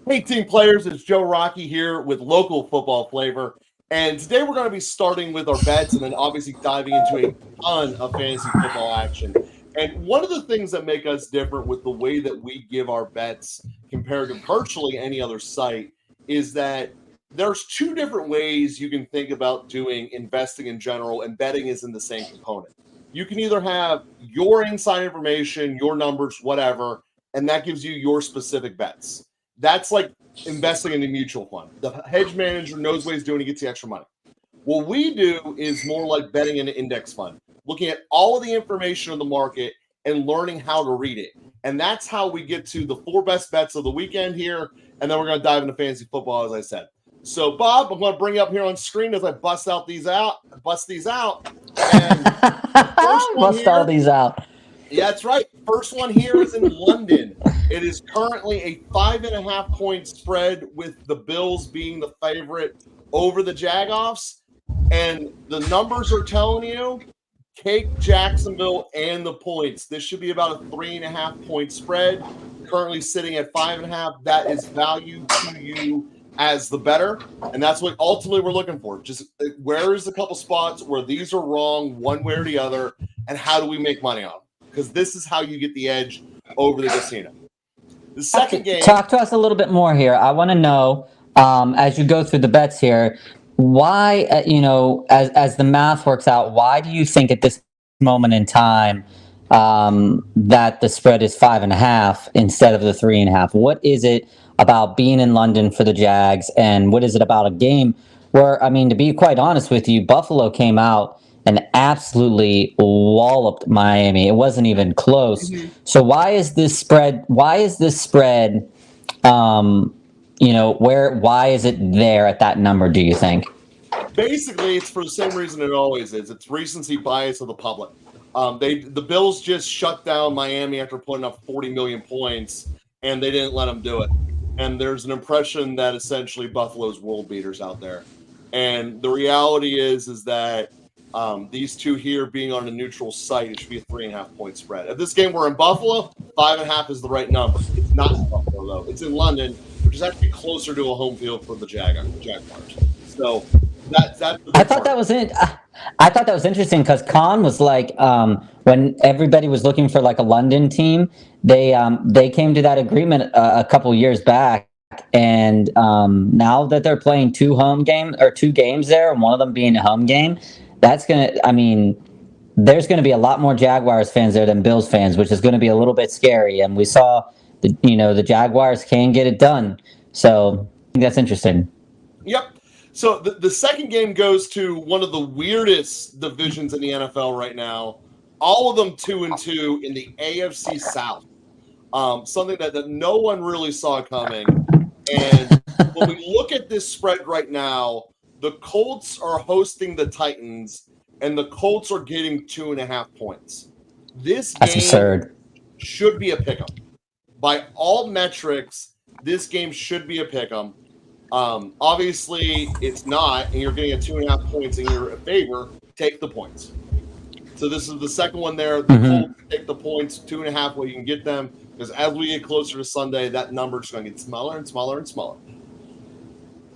Hey, team players, it's Joe Rockey here with local football flavor. And today we're going to be starting with our bets and then obviously diving into a ton of fantasy football action. And one of the things that make us different with the way that we give our bets compared to virtually any other site is that there's two different ways you can think about doing investing in general, and betting is in the same component. You can either have your inside information, your numbers, whatever, and that gives you your specific bets. That's like investing in a mutual fund. The hedge manager knows what he's doing, he gets the extra money. What we do is more like betting in an index fund, looking at all of the information on the market and learning how to read it. And that's how we get to the four best bets of the weekend here. And then we're going to dive into fantasy football, as I said. So, Bob, I'm going to bring you up here on screen as I bust these out. And first one Bust all here, these out. yeah, that's right. First one here is in London. It is currently a 5.5 point spread with the Bills being the favorite over the Jagoffs. And the numbers are telling you take Jacksonville and the points. This should be about a 3.5 point spread. Currently sitting at 5.5. That is value to you as the better. And that's what ultimately we're looking for. Just where is the couple spots where these are wrong one way or the other, and how do we make money on them? Because this is how you get the edge over the casino. The second game. Talk to us a little bit more here. I want to know, as you go through the bets here, why, as the math works out, why do you think at this moment in time that the spread is 5.5 instead of the 3.5? What is it about being in London for the Jags, and what is it about a game where, I mean, to be quite honest with you, Buffalo came out and absolutely walloped Miami. It wasn't even close. Mhm. So why is this spread? Why is this spread? Why is it there at that number? Do you think? Basically, it's for the same reason it always is. It's recency bias of the public. The Bills just shut down Miami after putting up 40 million points, and they didn't let them do it. And there's an impression that essentially Buffalo's world beaters out there. And the reality is that these two here being on a neutral site, it should be a 3.5 point spread. If this game were in Buffalo, 5.5 is the right number. It's not in Buffalo though; it's in London, which is actually closer to a home field for the Jaguars. So that's the I big thought part. that was it. I thought that was interesting because Khan was like, when everybody was looking for like a London team, they came to that agreement a couple years back, and now that they're playing two games there, and one of them being a home game, that's gonna. I mean, there's going to be a lot more Jaguars fans there than Bills fans, which is going to be a little bit scary. And we saw the Jaguars can get it done, so I think that's interesting. Yep. So the second game goes to one of the weirdest divisions in the NFL right now. All of them 2-2 in the AFC South. Something that no one really saw coming. And when we look at this spread right now, the Colts are hosting the Titans, and the Colts are getting 2.5 points. This That's game absurd. should be a pick'em. By all metrics, this game should be a pick'em. Obviously, it's not, and you're getting a 2.5 points in your favor. Take the points. So this is the second one there. The Mm-hmm. Colts take the points, 2.5 where you can get them. Because as we get closer to Sunday, that number is going to get smaller and smaller and smaller.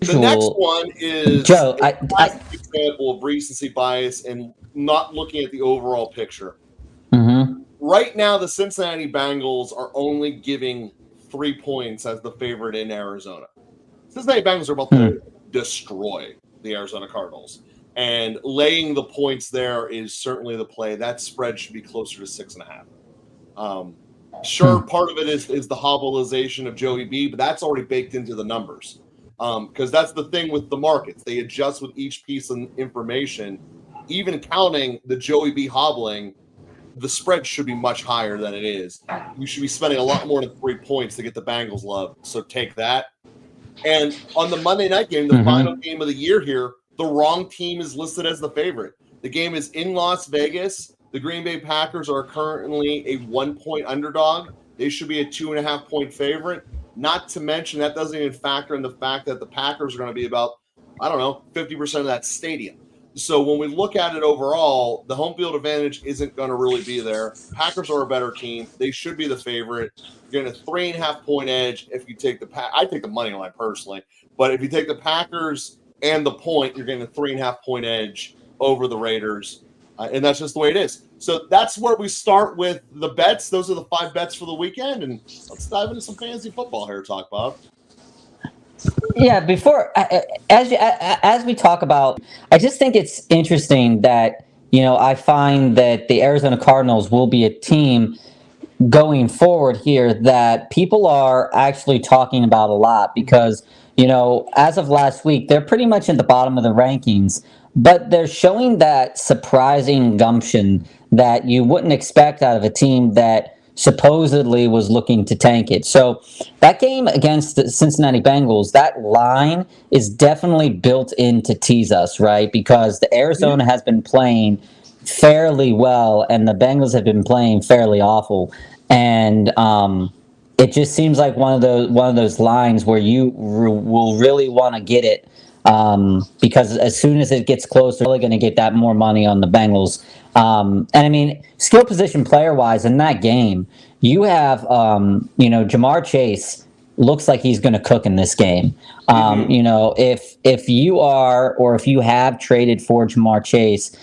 The next Usual, one is Joe. a classic example of recency bias and not looking at the overall picture. Mm-hmm. Right now, the Cincinnati Bengals are only giving 3 points as the favorite in Arizona. Cincinnati Bengals are about to destroy the Arizona Cardinals. And laying the points there is certainly the play. That spread should be closer to 6.5. Sure, part of it is the hobbleization of Joey B, but that's already baked into the numbers. Because that's the thing with the markets. They adjust with each piece of information. Even counting the Joey B hobbling, the spread should be much higher than it is. You should be spending a lot more than 3 points to get the Bengals love. So take that. And on the Monday night game, the final Mm-hmm. game of the year here, the wrong team is listed as the favorite. The game is in Las Vegas. The Green Bay Packers are currently a 1 point underdog. They should be a 2.5 point favorite. Not to mention, that doesn't even factor in the fact that the Packers are going to be about, I don't know, 50% of that stadium. So when we look at it overall, the home field advantage isn't going to really be there. Packers are a better team. They should be the favorite. You're getting a 3.5-point edge if you take the I take the money line personally, but if you take the Packers and the point, you're getting a 3.5-point edge over the Raiders, and that's just the way it is. So that's where we start with the bets. Those are the 5 bets for the weekend, and let's dive into some fantasy football here. Talk, Bob. Yeah, before as we talk about, I just think it's interesting that I find that the Arizona Cardinals will be a team going forward here that people are actually talking about a lot because as of last week they're pretty much at the bottom of the rankings, but they're showing that surprising gumption that you wouldn't expect out of a team that supposedly was looking to tank it. So that game against the Cincinnati Bengals, that line is definitely built in to tease us, right? Because the Arizona has been playing fairly well and the Bengals have been playing fairly awful. And it just seems like one of those lines where you will really want to get it, because as soon as it gets closer, you're really going to get that more money on the Bengals. And I mean, skill position player wise in that game, you have Jamar Chase looks like he's going to cook in this game. If you are or if you have traded for Jamar Chase,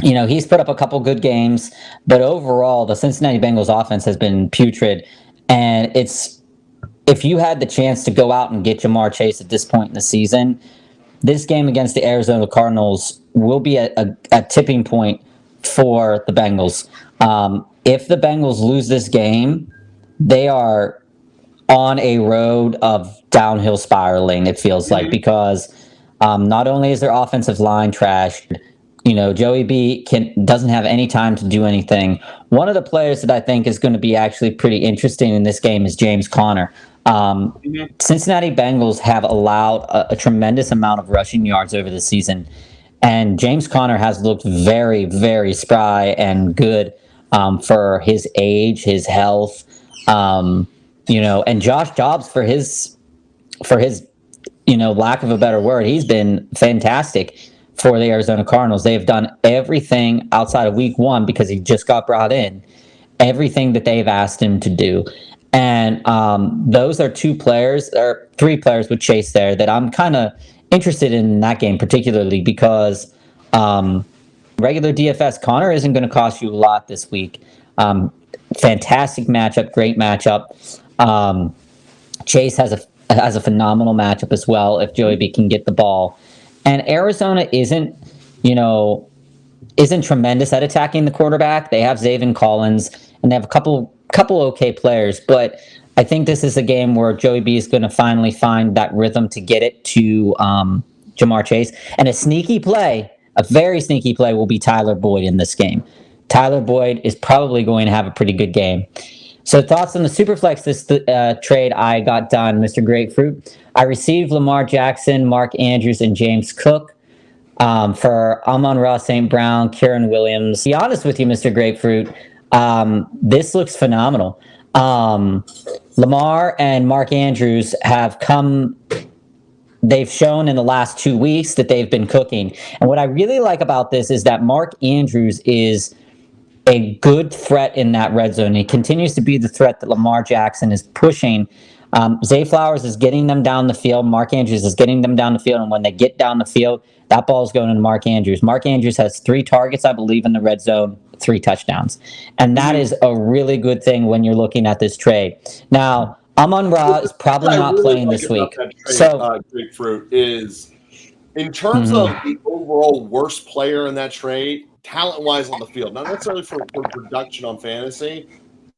he's put up a couple good games, but overall, the Cincinnati Bengals offense has been putrid. And if you had the chance to go out and get Jamar Chase at this point in the season, this game against the Arizona Cardinals will be a tipping point for the Bengals. If the Bengals lose this game, they are on a road of downhill spiraling, it feels like, because not only is their offensive line trashed, Joey B doesn't have any time to do anything. One of the players that I think is going to be actually pretty interesting in this game is James Conner. Cincinnati Bengals have allowed a tremendous amount of rushing yards over the season, and James Conner has looked very, very spry and good for his age, his health, and Josh Dobbs for his lack of a better word, he's been fantastic for the Arizona Cardinals. They've done everything outside of week 1 because he just got brought in, everything that they've asked him to do. And those are 2 players or 3 players with Chase there that I'm kind of interested in that game, particularly because regular DFS, Connor isn't going to cost you a lot this week. Fantastic matchup, great matchup. Chase has a phenomenal matchup as well if Joey B can get the ball. And Arizona isn't tremendous at attacking the quarterback. They have Zaven Collins and they have a couple okay players, but I think this is a game where Joey B is going to finally find that rhythm to get it to Jamar Chase. And a very sneaky play will be Tyler Boyd in this game. Tyler Boyd is probably going to have a pretty good game. So thoughts on the Superflex this trade I got done, Mr. Grapefruit. I received Lamar Jackson, Mark Andrews, and James Cook for Amon-Ra St. Brown, Kieran Williams. To be honest with you, Mr. Grapefruit, this looks phenomenal. Lamar and Mark Andrews they've shown in the last 2 weeks that they've been cooking. And what I really like about this is that Mark Andrews is a good threat in that red zone. He continues to be the threat that Lamar Jackson is pushing. Zay Flowers is getting them down the field. Mark Andrews is getting them down the field. And when they get down the field, that ball is going to Mark Andrews. Mark Andrews has 3 targets, I believe, in the red zone, 3 touchdowns. And that is a really good thing when you're looking at this trade. Now, Amon-Ra is probably not playing this week. So, Grapefruit is, in terms of the overall worst player in that trade, talent-wise on the field, not necessarily for production on fantasy,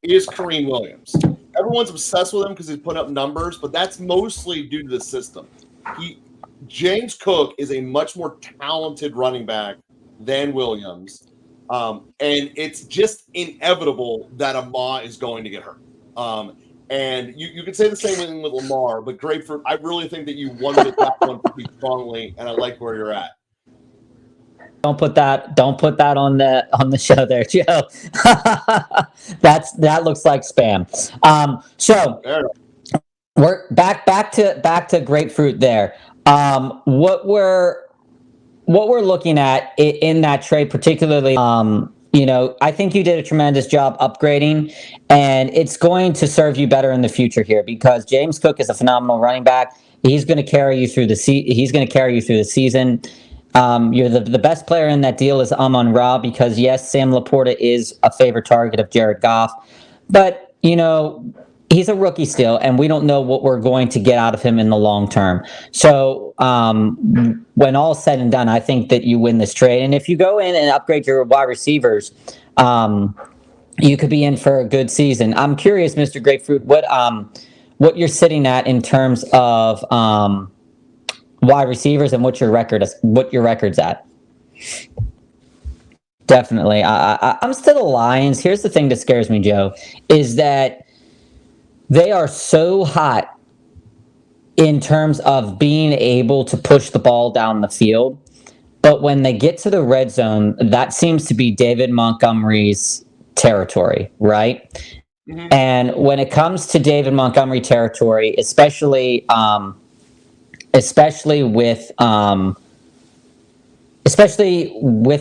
is Kareem Williams. Everyone's obsessed with him because he's put up numbers, but that's mostly due to the system. James Cook is a much more talented running back than Williams, and it's just inevitable that Amon is going to get hurt. And you could say the same thing with Lamar, but Grapefruit, I really think that you won with that one pretty strongly, and I like where you're at. Don't put that on the show there, Joe. That looks like spam. So we're back to Grapefruit there. What were what we're looking at in that trade, particularly, I think you did a tremendous job upgrading, and it's going to serve you better in the future here because James Cook is a phenomenal running back. He's going to carry you through the season. You're the best player in that deal is Amon-Ra because yes, Sam Laporta is a favorite target of Jared Goff, but he's a rookie still, and we don't know what we're going to get out of him in the long term. So when all's said and done, I think that you win this trade. And if you go in and upgrade your wide receivers, you could be in for a good season. I'm curious, Mr. Grapefruit, what you're sitting at in terms of wide receivers and what your record's at. Definitely. I'm still the Lions. Here's the thing that scares me, Joe, is that they are so hot in terms of being able to push the ball down the field. But when they get to the red zone, that seems to be David Montgomery's territory, right? Mm-hmm. And when it comes to David Montgomery territory, especially with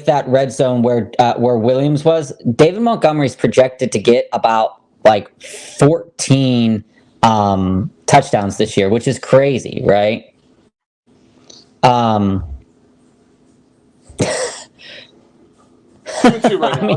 that red zone where Williams was, David Montgomery's projected to get about 14 touchdowns this year, which is crazy, right?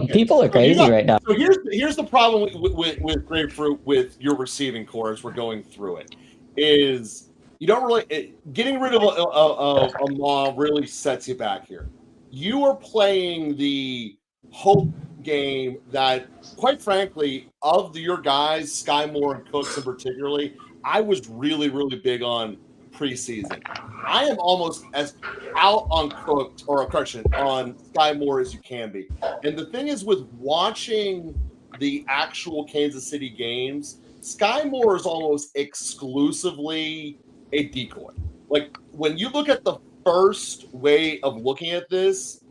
People are crazy right now. So here's the problem with Grapefruit with your receiving core as we're going through it is you don't really getting rid of a Maw really sets you back here. You are playing the hope game that, quite frankly, of your guys, Sky Moore and Cooks in particularly, I was really, really big on preseason. I am almost as out on Cooks on Sky Moore as you can be. And the thing is with watching the actual Kansas City games, Sky Moore is almost exclusively a decoy. Like when you look at the first way of looking at this,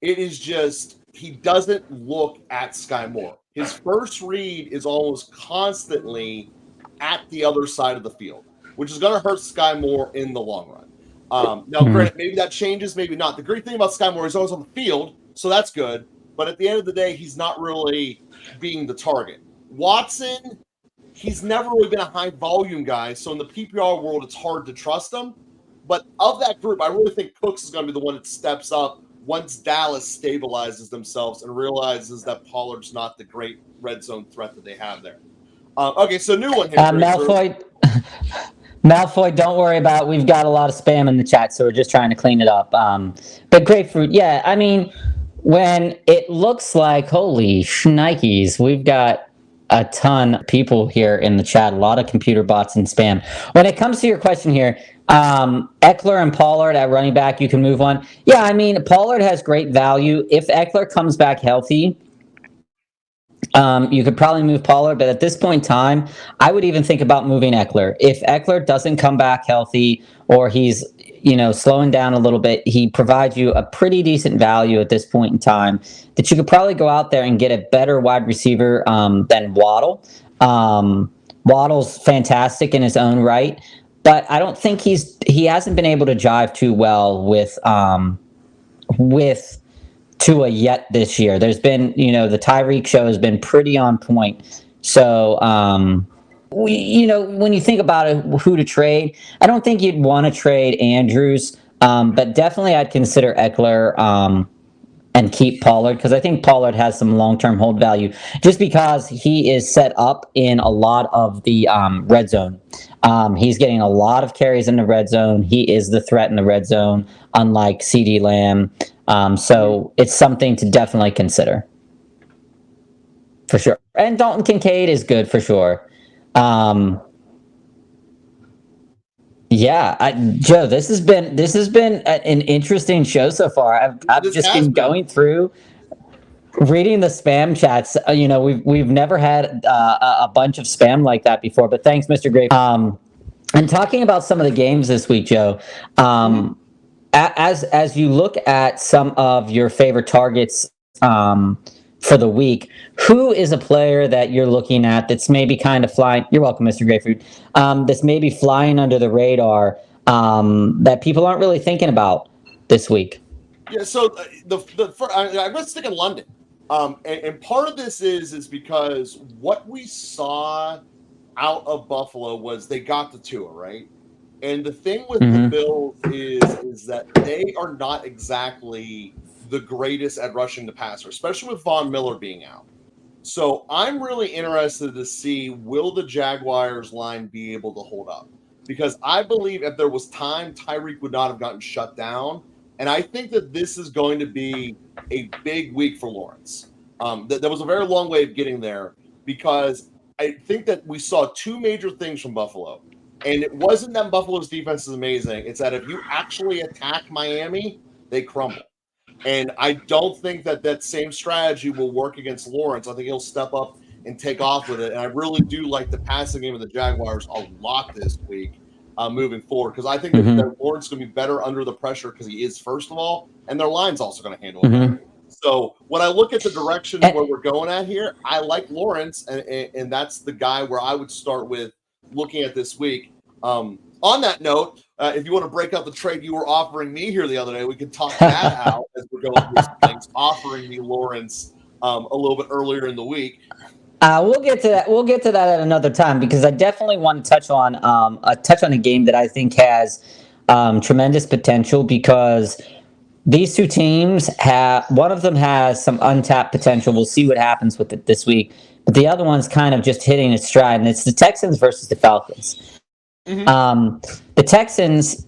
it is just he doesn't look at Sky Moore. His first read is almost constantly at the other side of the field, which is going to hurt Sky Moore in the long run. Now, granted, maybe that changes, maybe not. The great thing about Sky Moore is always on the field, so that's good. But at the end of the day, he's not really being the target. Watson, he's never really been a high-volume guy, so in the PPR world, it's hard to trust him. But of that group, I really think Cooks is going to be the one that steps up once Dallas stabilizes themselves and realizes that Pollard's not the great red zone threat that they have there. Okay, so new one here. Malfoy, don't worry about it. We've got a lot of spam in the chat, so we're just trying to clean it up. But Grapefruit, yeah, I mean, when it looks like, holy shnikes, we've got a ton of people here in the chat, a lot of computer bots and spam. When it comes to your question here, Eckler and Pollard at running back, you can move on. Yeah, I mean, Pollard has great value. If Eckler comes back healthy, you could probably move Pollard, but at this point in time, I would even think about moving Eckler. If Eckler doesn't come back healthy or he's, slowing down a little bit, he provides you a pretty decent value at this point in time that you could probably go out there and get a better wide receiver than Waddle. Waddle's fantastic in his own right, but I don't think he hasn't been able to jive too well with Tua yet this year. There's been, the Tyreek show has been pretty on point. So, when you think about it, who to trade, I don't think you'd want to trade Andrews, but definitely I'd consider Eckler and keep Pollard because I think Pollard has some long-term hold value just because he is set up in a lot of the red zone. He's getting a lot of carries in the red zone. He is the threat in the red zone, unlike CeeDee Lamb. So it's something to definitely consider. For sure. And Dalton Kincaid is good for sure. Joe, this has been an interesting show so far. I've just been going through reading the spam chats. We've never had a bunch of spam like that before, but thanks, Mr. Grape. And talking about some of the games this week, Joe, as you look at some of your favorite targets for the week, who is a player that you're looking at that's maybe kind of flying? You're welcome, Mr. Grapefruit. That's maybe flying under the radar that people aren't really thinking about this week. Yeah, so I'm going to stick in London, and part of this is because what we saw out of Buffalo was they got the Tua, right? And the thing with the Mm-hmm. Bills is that they are not exactly the greatest at rushing the passer, especially with Von Miller being out. So I'm really interested to see, will the Jaguars line be able to hold up? Because I believe if there was time, Tyreek would not have gotten shut down. And I think that this is going to be a big week for Lawrence. That was a very long way of getting there, because I think that we saw two major things from Buffalo. And it wasn't that Buffalo's defense is amazing. It's that if you actually attack Miami, they crumble. And I don't think that that same strategy will work against Lawrence. I think he'll step up and take off with it. And I really do like the passing game of the Jaguars a lot this week, moving forward, because I think that Lawrence is going to be better under the pressure because he is, first of all, and their line's also going to handle it better. So when I look at the direction where we're going at here, I like Lawrence, and that's the guy where I would start with looking at this week. On that note, if you want to break out the trade you were offering me here the other day, we can talk that out as we're going through some things, offering me Lawrence a little bit earlier in the week. We'll get to that. We'll get to that at another time, because I definitely want to touch on a game that I think has tremendous potential, because these two teams have, one of them has some untapped potential. We'll see what happens with it this week, but the other one's kind of just hitting its stride, and it's the Texans versus the Falcons. The Texans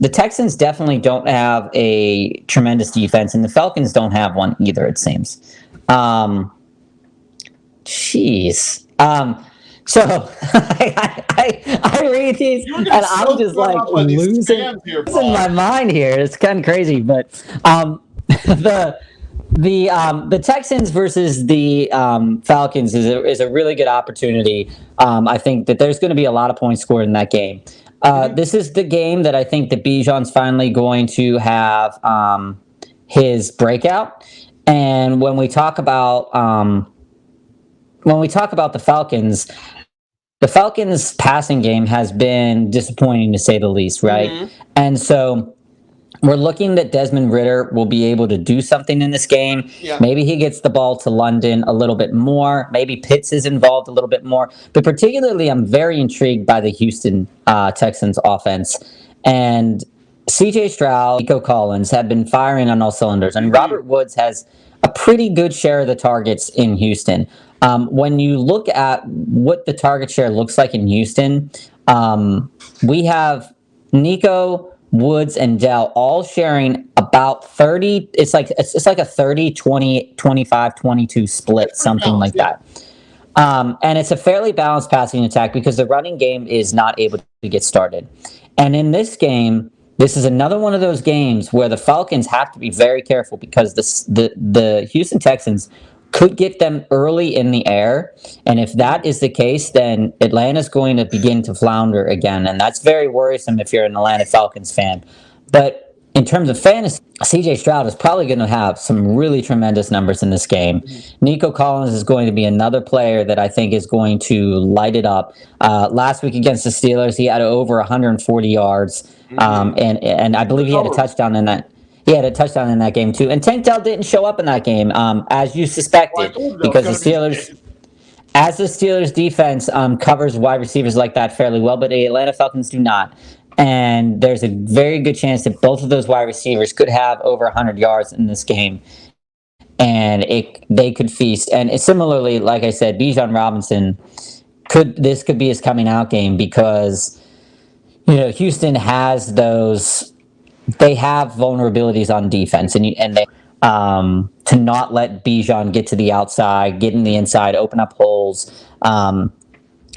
definitely don't have a tremendous defense, and the Falcons don't have one either, it seems. Jeez. So I read these and I'm just like losing my mind here. It's kind of crazy, but the Texans versus the Falcons is a really good opportunity. I think that there's going to be a lot of points scored in that game. This is the game that I think that Bijan's finally going to have his breakout. And when we talk about the Falcons' passing game has been disappointing, to say the least, right? And so we're looking that Desmond Ridder will be able to do something in this game. Yeah. Maybe he gets the ball to London a little bit more. Maybe Pitts is involved a little bit more. But particularly, I'm very intrigued by the Houston Texans offense. And C.J. Stroud, Nico Collins have been firing on all cylinders. And Robert Woods has a pretty good share of the targets in Houston. When you look at what the target share looks like in Houston, we have Nico, Woods, and Dell all sharing about 30. It's like a 30, 20, 25, 22 split, something like that. And it's a fairly balanced passing attack because the running game is not able to get started. And in this game, this is another one of those games where the Falcons have to be very careful, because the Houston Texans could get them early in the air. And if that is the case, then Atlanta's going to begin to flounder again. And that's very worrisome if you're an Atlanta Falcons fan. But in terms of fantasy, C.J. Stroud is probably going to have some really tremendous numbers in this game. Nico Collins is going to be another player that I think is going to light it up. Last week against the Steelers, he had over 140 yards. And I believe he had a touchdown in that. He had a touchdown in that game too. And Tank Dell didn't show up in that game, as you suspected, because the Steelers defense covers wide receivers like that fairly well, but the Atlanta Falcons do not. And there's a very good chance that both of those wide receivers could have over 100 yards in this game, and they could feast. And similarly, like I said, Bijan Robinson could be his coming out game, because Houston has those. They have vulnerabilities on defense, and they to not let Bijan get to the outside, get in the inside, open up holes.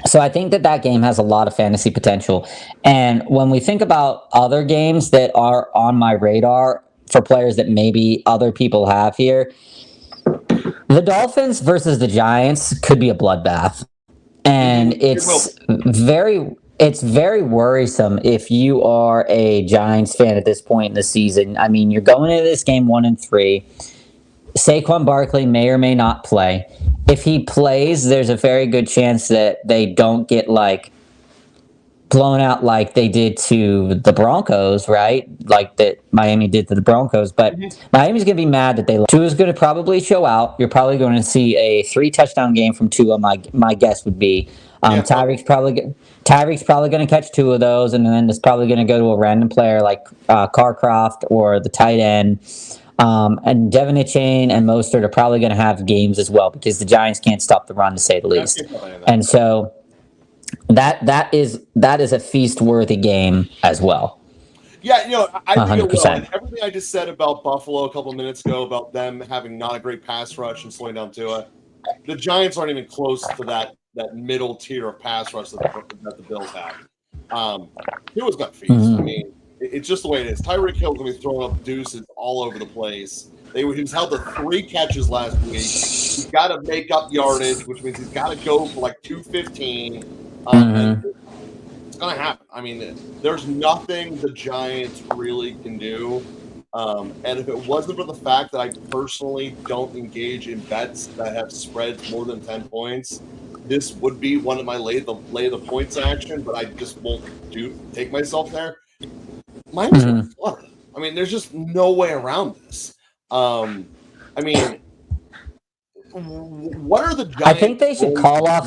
So I think that game has a lot of fantasy potential. And when we think about other games that are on my radar for players that maybe other people have here, the Dolphins versus the Giants could be a bloodbath. And it's very worrisome if you are a Giants fan at this point in the season. I mean, you're going into this game 1-3. Saquon Barkley may or may not play. If he plays, there's a very good chance that they don't get like blown out like they did to the Broncos, right? Like that Miami did to the Broncos. But Miami's going to be mad that they lost. Tua's going to probably show out. You're probably going to see a 3-touchdown game from Tua. My guess would be Tyreek's probably going to catch 2 of those, and then it's probably going to go to a random player like Carcroft or the tight end. And Devin Achane and Mostert are probably going to have games as well because the Giants can't stop the run, to say the least. And so that is a feast-worthy game as well. Yeah, I think 100%. it will. And everything I just said about Buffalo a couple of minutes ago about them having not a great pass rush and slowing down Tua, the Giants aren't even close to that middle tier of pass rush that the Bills have. Tua's got feast. I mean, it's just the way it is. Tyreek Hill's going to be throwing up deuces all over the place. He was held to 3 catches last week. He's got to make up yardage, which means he's got to go for like 215. It's going to happen. I mean, there's nothing the Giants really can do. And if it wasn't for the fact that I personally don't engage in bets that have spreads more than 10 points, this would be one of my lay the points action, but I just won't take myself there. Miami's Florida. I mean, there's just no way around this. I mean, what are the Giants? I think they should call off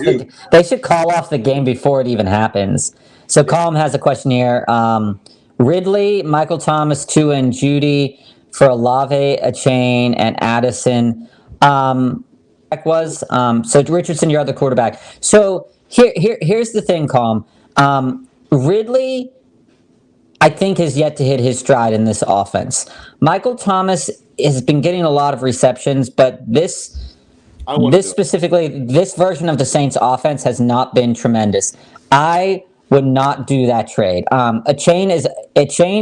the game before it even happens. So Colm has a question here. Ridley, Michael Thomas, Tua, and Judy for Olave, Achane, and Addison. So Richardson, your other quarterback. So here's the thing, Colm. Ridley, I think, has yet to hit his stride in this offense. Michael Thomas has been getting a lot of receptions, but this version of the Saints offense has not been tremendous. I would not do that trade. Achane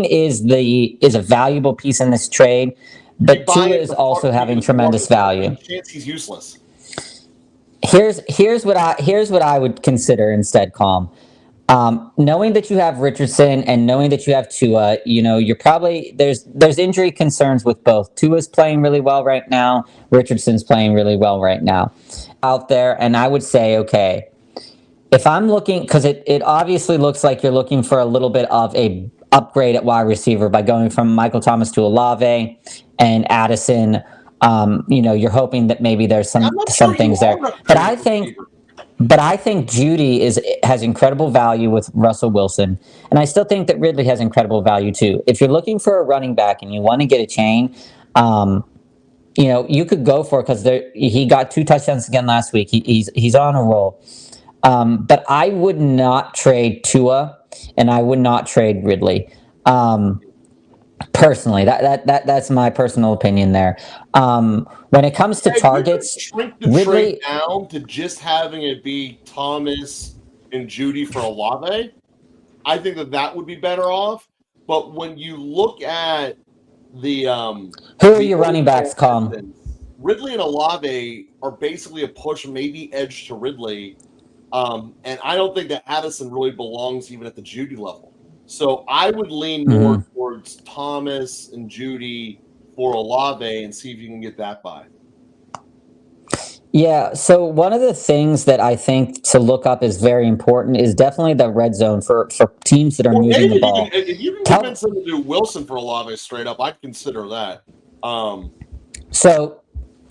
is a valuable piece in this trade, but Tua is also having tremendous value. He's useless. Here's what I would consider instead, Colm. Knowing that you have Richardson and knowing that you have Tua, you're probably there's injury concerns with both. Tua's playing really well right now. Richardson's playing really well right now out there. And I would say, okay, if I'm looking, because it obviously looks like you're looking for a little bit of a upgrade at wide receiver by going from Michael Thomas to Olave and Addison. You're hoping that maybe there's some things there. But I think Judy has incredible value with Russell Wilson, and I still think that Ridley has incredible value too. If you're looking for a running back and you want to get a chain, you could go for it because he got 2 touchdowns again last week. He's on a roll. But I would not trade Tua, and I would not trade Ridley. Personally, that's my personal opinion there. When it comes to targets, shrink the trade down to just having it be Thomas and Judy for Olave, I think that would be better off. But when you look at the who are your running backs, Colm? Ridley and Olave are basically a push, maybe edge to Ridley, and I don't think that Addison really belongs even at the Judy level. So I would lean more towards Thomas and Judy for Olave and see if you can get that by. Yeah, so one of the things that I think to look up is very important is definitely the red zone for teams that are moving the ball. If you can convince them to do Wilson for Olave straight up, I'd consider that. So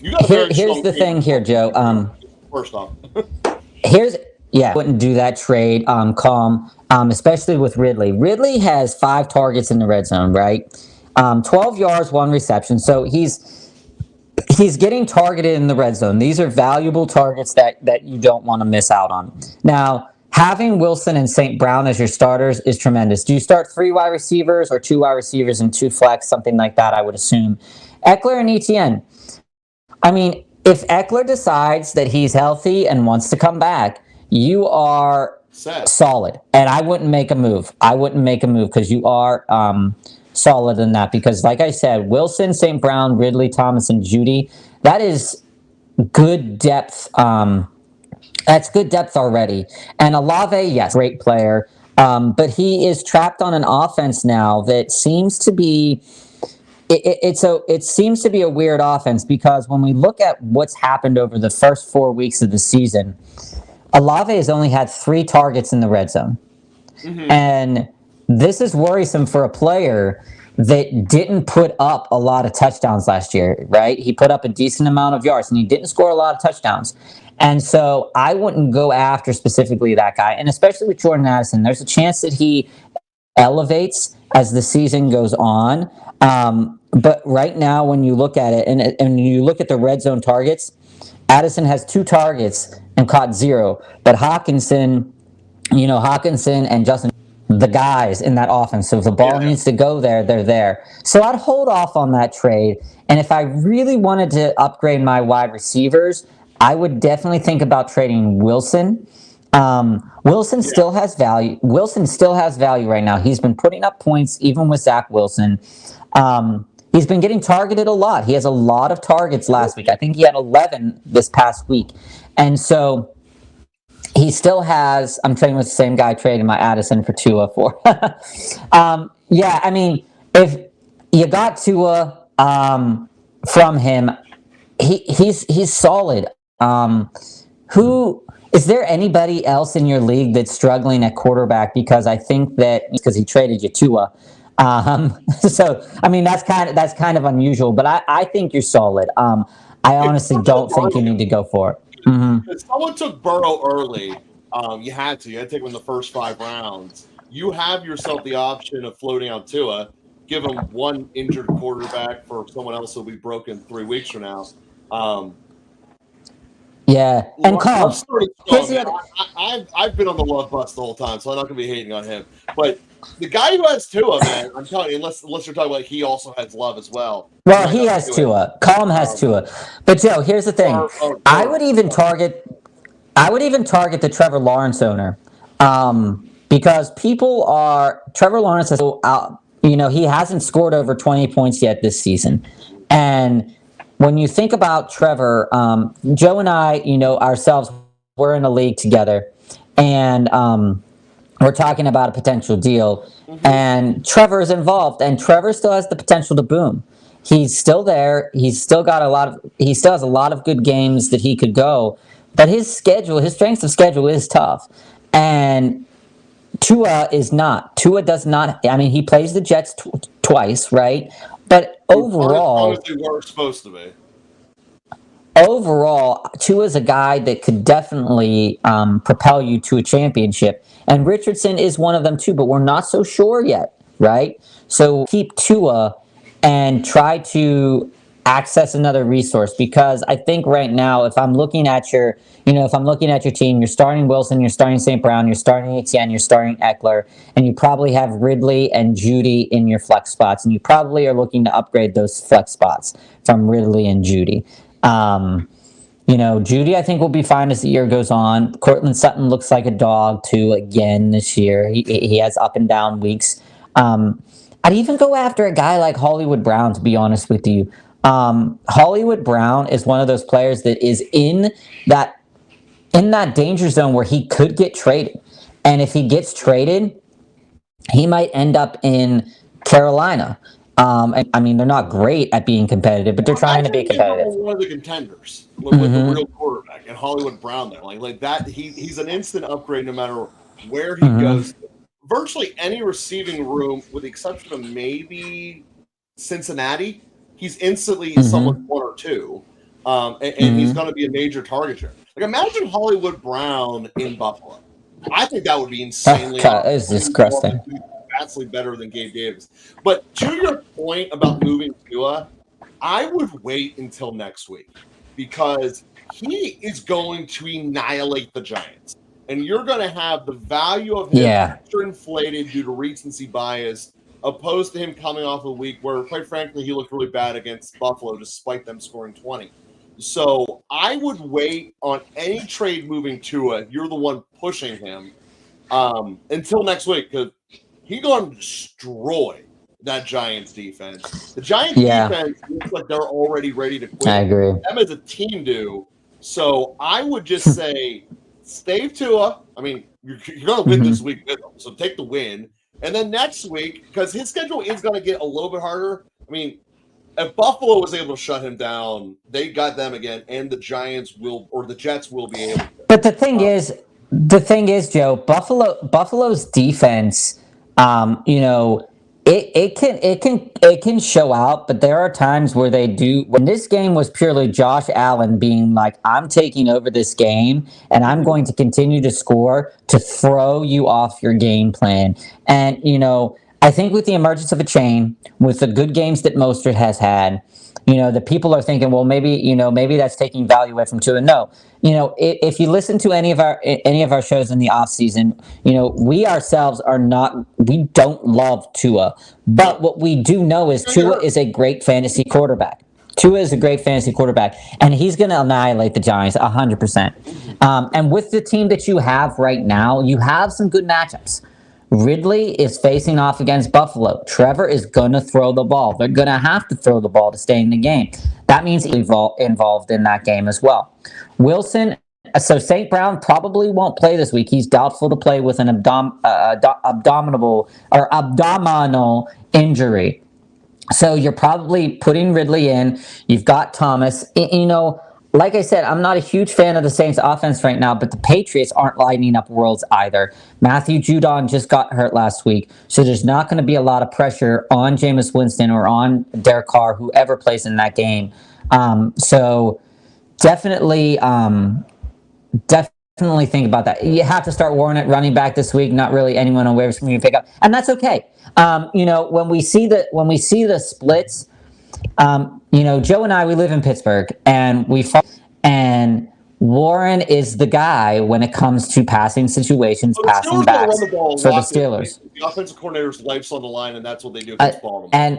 here's the thing here, Joe. First off. I wouldn't do that trade, Colm, especially with Ridley. Ridley has 5 targets in the red zone, right? 12 yards, 1 reception. So he's getting targeted in the red zone. These are valuable targets that you don't want to miss out on. Now, having Wilson and St. Brown as your starters is tremendous. Do you start 3 wide receivers or 2 wide receivers and 2 flex, something like that, I would assume. Eckler and Etienne. I mean, if Eckler decides that he's healthy and wants to come back, you are solid. And I wouldn't make a move. Because you are solid in that. Because like I said, Wilson, St. Brown, Ridley, Thomas, and Judy, that is good depth. That's good depth already. And Olave, yes, great player. But he is trapped on an offense now that seems to be it seems to be a weird offense, because when we look at what's happened over the first 4 weeks of the season, Olave has only had 3 targets in the red zone. Mhm. And this is worrisome for a player that didn't put up a lot of touchdowns last year, right? He put up a decent amount of yards and he didn't score a lot of touchdowns. And so I wouldn't go after specifically that guy. And especially with Jordan Addison, there's a chance that he elevates as the season goes on. But right now, when you look at it and you look at the red zone targets, Addison has 2 targets and caught 0. But Hawkinson and Justin, the guys in that offense. So if the ball needs to go there, they're there. So I'd hold off on that trade. And if I really wanted to upgrade my wide receivers, I would definitely think about trading Wilson. Wilson still has value. Wilson still has value right now. He's been putting up points even with Zach Wilson. He's been getting targeted a lot. He has a lot of targets last week. I think he had 11 this past week. And so he still has, I'm trading with the same guy trading my Addison for Tua for. Yeah, I mean, if you got Tua from him, he's solid. Who is there anybody else in your league that's struggling at quarterback? Because I think that because he traded you Tua. So I mean that's kind of unusual, but I think you're solid. I honestly don't think you need to go for it. Mm-hmm. If someone took Burrow early, you had to. You had to take him in the first 5 rounds. You have yourself the option of floating out Tua, give him one injured quarterback for someone else who'll be broken 3 weeks from now. Yeah, and Cobb. I've been on the love bus the whole time, so I'm not going to be hating on him. But the guy who has Tua, man, I'm telling you, unless you're talking about he also has love as well. Well, he has Tua. Calm has Tua. But Joe, here's the thing. I would even target the Trevor Lawrence owner, because Trevor Lawrence has he hasn't scored over 20 points yet this season, and when you think about Trevor, Joe and I, ourselves, we're in a league together, and we're talking about a potential deal, and Trevor is involved, and Trevor still has the potential to boom. He's still there. He still has a lot of good games that he could go, but his strength of schedule is tough, and Tua is not. Tua does not. I mean, he plays the Jets twice, right? But overall, they were supposed to be. Overall, Tua is a guy that could definitely propel you to a championship, and Richardson is one of them too. But we're not so sure yet, right? So keep Tua and try to access another resource, because I think right now, if I'm looking at your team, you're starting Wilson, you're starting St. Brown, you're starting Etienne, you're starting Eckler, and you probably have Ridley and Judy in your flex spots, and you probably are looking to upgrade those flex spots from Ridley and Judy. Judy, I think, will be fine as the year goes on. Cortland Sutton looks like a dog too again this year. He has up and down weeks. I'd even go after a guy like Hollywood Brown, to be honest with you. Hollywood Brown is one of those players that is in that danger zone where he could get traded. And if he gets traded, he might end up in Carolina. And, I mean, they're not great at being competitive, but they're trying to be competitive. One of the contenders with the real quarterback and Hollywood Brown there, like that. He's an instant upgrade no matter where he goes. Virtually any receiving room, with the exception of maybe Cincinnati, he's instantly someone 1 or 2, and he's going to be a major target share. Like, imagine Hollywood Brown in Buffalo. I think that would be insanely. It's disgusting. Vastly better than Gabe Davis. But to your point about moving Tua, I would wait until next week, because he is going to annihilate the Giants. And you're going to have the value of him extra inflated due to recency bias, opposed to him coming off a week where, quite frankly, he looked really bad against Buffalo despite them scoring 20. So I would wait on any trade moving Tua if you're the one pushing him until next week, because he's going to destroy that Giants defense. The Giants defense looks like they're already ready to quit. I agree. Them as a team do. So I would just say, stave Tua. I mean, you're going to win this week with him, so take the win. And then next week, because his schedule is going to get a little bit harder. I mean, if Buffalo was able to shut him down, they got them again, and the Jets will be able to. But the thing is, the thing is, Joe, Buffalo's defense, you know, it can show out, but there are times where they do. When this game was purely Josh Allen being like, "I'm taking over this game, and I'm going to continue to score to throw you off your game plan." And I think with the emergence of a chain, with the good games that Mostert has had, the people are thinking, well, maybe that's taking value away from Tua. No, if you listen to any of our shows in the off season, we ourselves we don't love Tua, but what we do know is Tua is a great fantasy quarterback. Tua is a great fantasy quarterback, and he's going to annihilate the Giants 100%. And with the team that you have right now, you have some good matchups. Ridley is facing off against Buffalo. Trevor is going to throw the ball. They're going to have to throw the ball to stay in the game. That means he's involved in that game as well. Wilson, so St. Brown probably won't play this week. He's doubtful to play with an abdominal injury. So you're probably putting Ridley in. You've got Thomas. Like I said, I'm not a huge fan of the Saints offense right now, but the Patriots aren't lighting up worlds either. Matthew Judon just got hurt last week, so there's not going to be a lot of pressure on Jameis Winston or on Derek Carr, whoever plays in that game. So definitely think about that. You have to start Warren at running back this week. Not really anyone on waivers for me to pick up, and that's okay. When we see the splits. Joe and I, we live in Pittsburgh, and Warren is the guy when it comes to passing situations, passing backs for the Steelers. The offensive coordinator's life's on the line, and that's what they do against Baltimore. And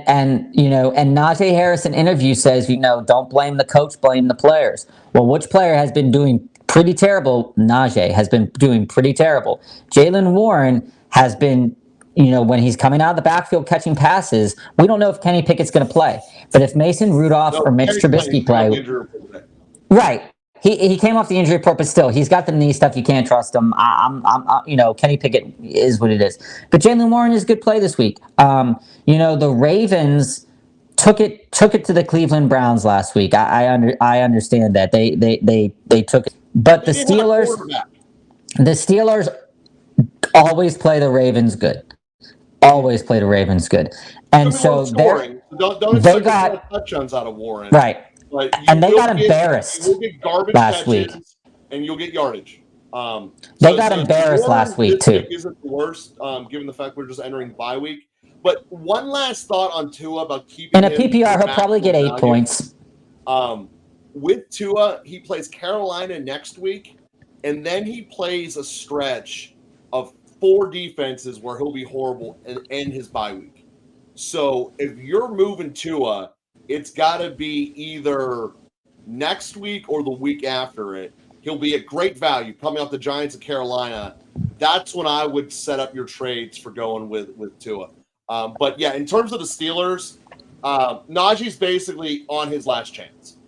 Najee Harris in interview says, don't blame the coach, blame the players. Well, which player has been doing pretty terrible? Najee has been doing pretty terrible. Jaylen Warren has been. When he's coming out of the backfield catching passes, we don't know if Kenny Pickett's going to play. But if Mason Rudolph or Mitch Trubisky play, right? He came off the injury report, but still, he's got the knee stuff. You can't trust him. Kenny Pickett is what it is. But Jaylen Warren is a good play this week. The Ravens took it to the Cleveland Browns last week. I understand that they took it, but the Steelers always play the Ravens good. Always play the Ravens good, and so don't they got touchdowns out of Warren, right? And they got embarrassed last week, and you'll get yardage. They got embarrassed last week too. Isn't the worst, given the fact we're just entering bye week. But one last thought on Tua about keeping in a PPR, he'll probably get 8 points. With Tua, he plays Carolina next week, and then he plays a stretch of 4 defenses where he'll be horrible and end his bye week. So if you're moving Tua, it's got to be either next week or the week after it. He'll be at great value coming off the Giants of Carolina. That's when I would set up your trades for going with Tua. But yeah, in terms of the Steelers, Najee's basically on his last chance.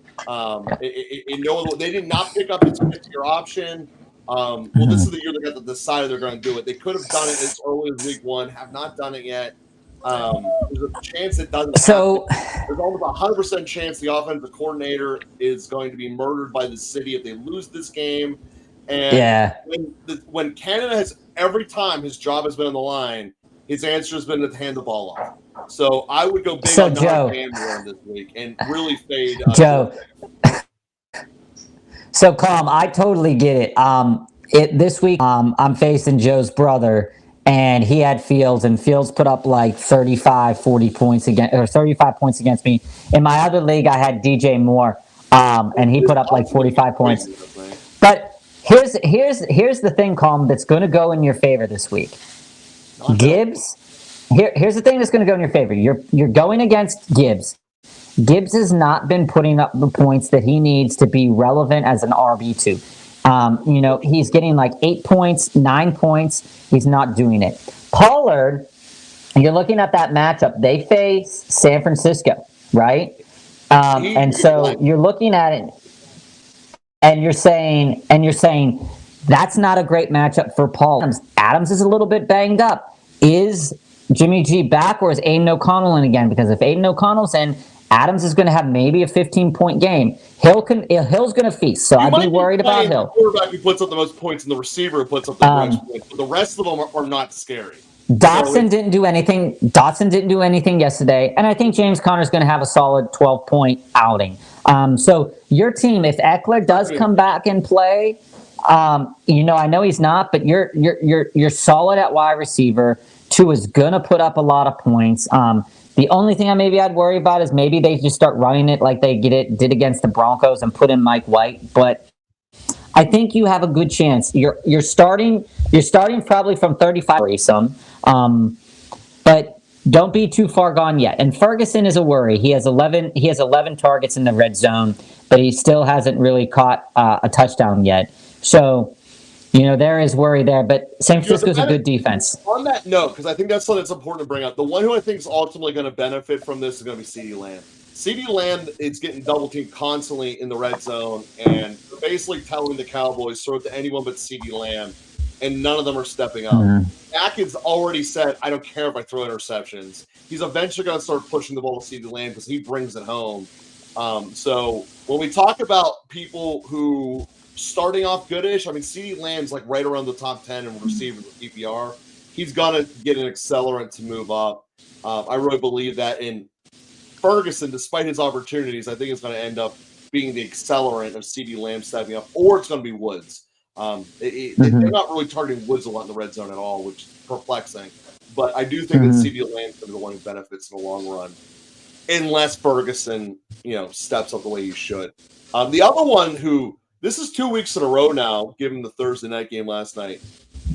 They did not pick up his 5th-year option. This is the year they got to decide they're going to do it. They could have done it as early as week 1, have not done it yet. There's a chance it doesn't happen. There's almost a 100% chance the offensive coordinator is going to be murdered by the city if they lose this game. And when Canada has, every time his job has been on the line, his answer has been to hand the ball off. So I would go big on Najee Warren this week and really fade Joe. So, Calm, I totally get it. This week, I'm facing Joe's brother, and he had Fields, and Fields put up like 35 points against me. In my other league, I had DJ Moore, and he put up like 45 points. But here's the thing, Calm, that's going to go in your favor this week. Gibbs. Here's the thing that's going to go in your favor. You're going against Gibbs. Gibbs has not been putting up the points that he needs to be relevant as an RB2. He's getting like 8 points, 9 points. He's not doing it. Pollard, you're looking at that matchup. They face San Francisco, right? And so you're looking at it, and you're saying that's not a great matchup for Pollard. Adams is a little bit banged up. Is Jimmy G back, or is Aiden O'Connell in again? Because if Aiden O'Connell's in, Adams is going to have maybe a 15-point game. Hill's going to feast, so I'd be worried about Hill. The quarterback who puts up the most points and the receiver who puts up the most points. But the rest of them are not scary. Dotson didn't do anything. Dotson didn't do anything yesterday, and I think James Conner's going to have a solid 12-point outing. So your team, if Eckler does come back and play, I know he's not, but you're solid at wide receiver. Tua is going to put up a lot of points. The only thing I'd worry about is maybe they just start running it like they did against the Broncos and put in Mike White. But I think you have a good chance. You're starting probably from 35 some, but don't be too far gone yet. And Ferguson is a worry. He has 11 targets in the red zone, but he still hasn't really caught a touchdown yet. So, there is worry there, but San Francisco's a good defense. On that note, because I think that's something that's important to bring up, the one who I think is ultimately going to benefit from this is going to be CeeDee Lamb. CeeDee Lamb is getting double teamed constantly in the red zone, and they're basically telling the Cowboys throw it to anyone but CeeDee Lamb, and none of them are stepping up. Atkins already said, I don't care if I throw interceptions. He's eventually going to start pushing the ball to CeeDee Lamb because he brings it home. So when we talk about people who starting off goodish, CeeDee Lamb's like right around the top 10 in receivers with PPR. He's going to get an accelerant to move up. I really believe that in Ferguson, despite his opportunities, I think it's going to end up being the accelerant of CeeDee Lamb stepping up, or it's going to be Woods. They're not really targeting Woods a lot in the red zone at all, which is perplexing. But I do think that CeeDee Lamb's going to be the one who benefits in the long run, unless Ferguson, steps up the way he should. The other one who, this is 2 weeks in a row now, given the Thursday night game last night,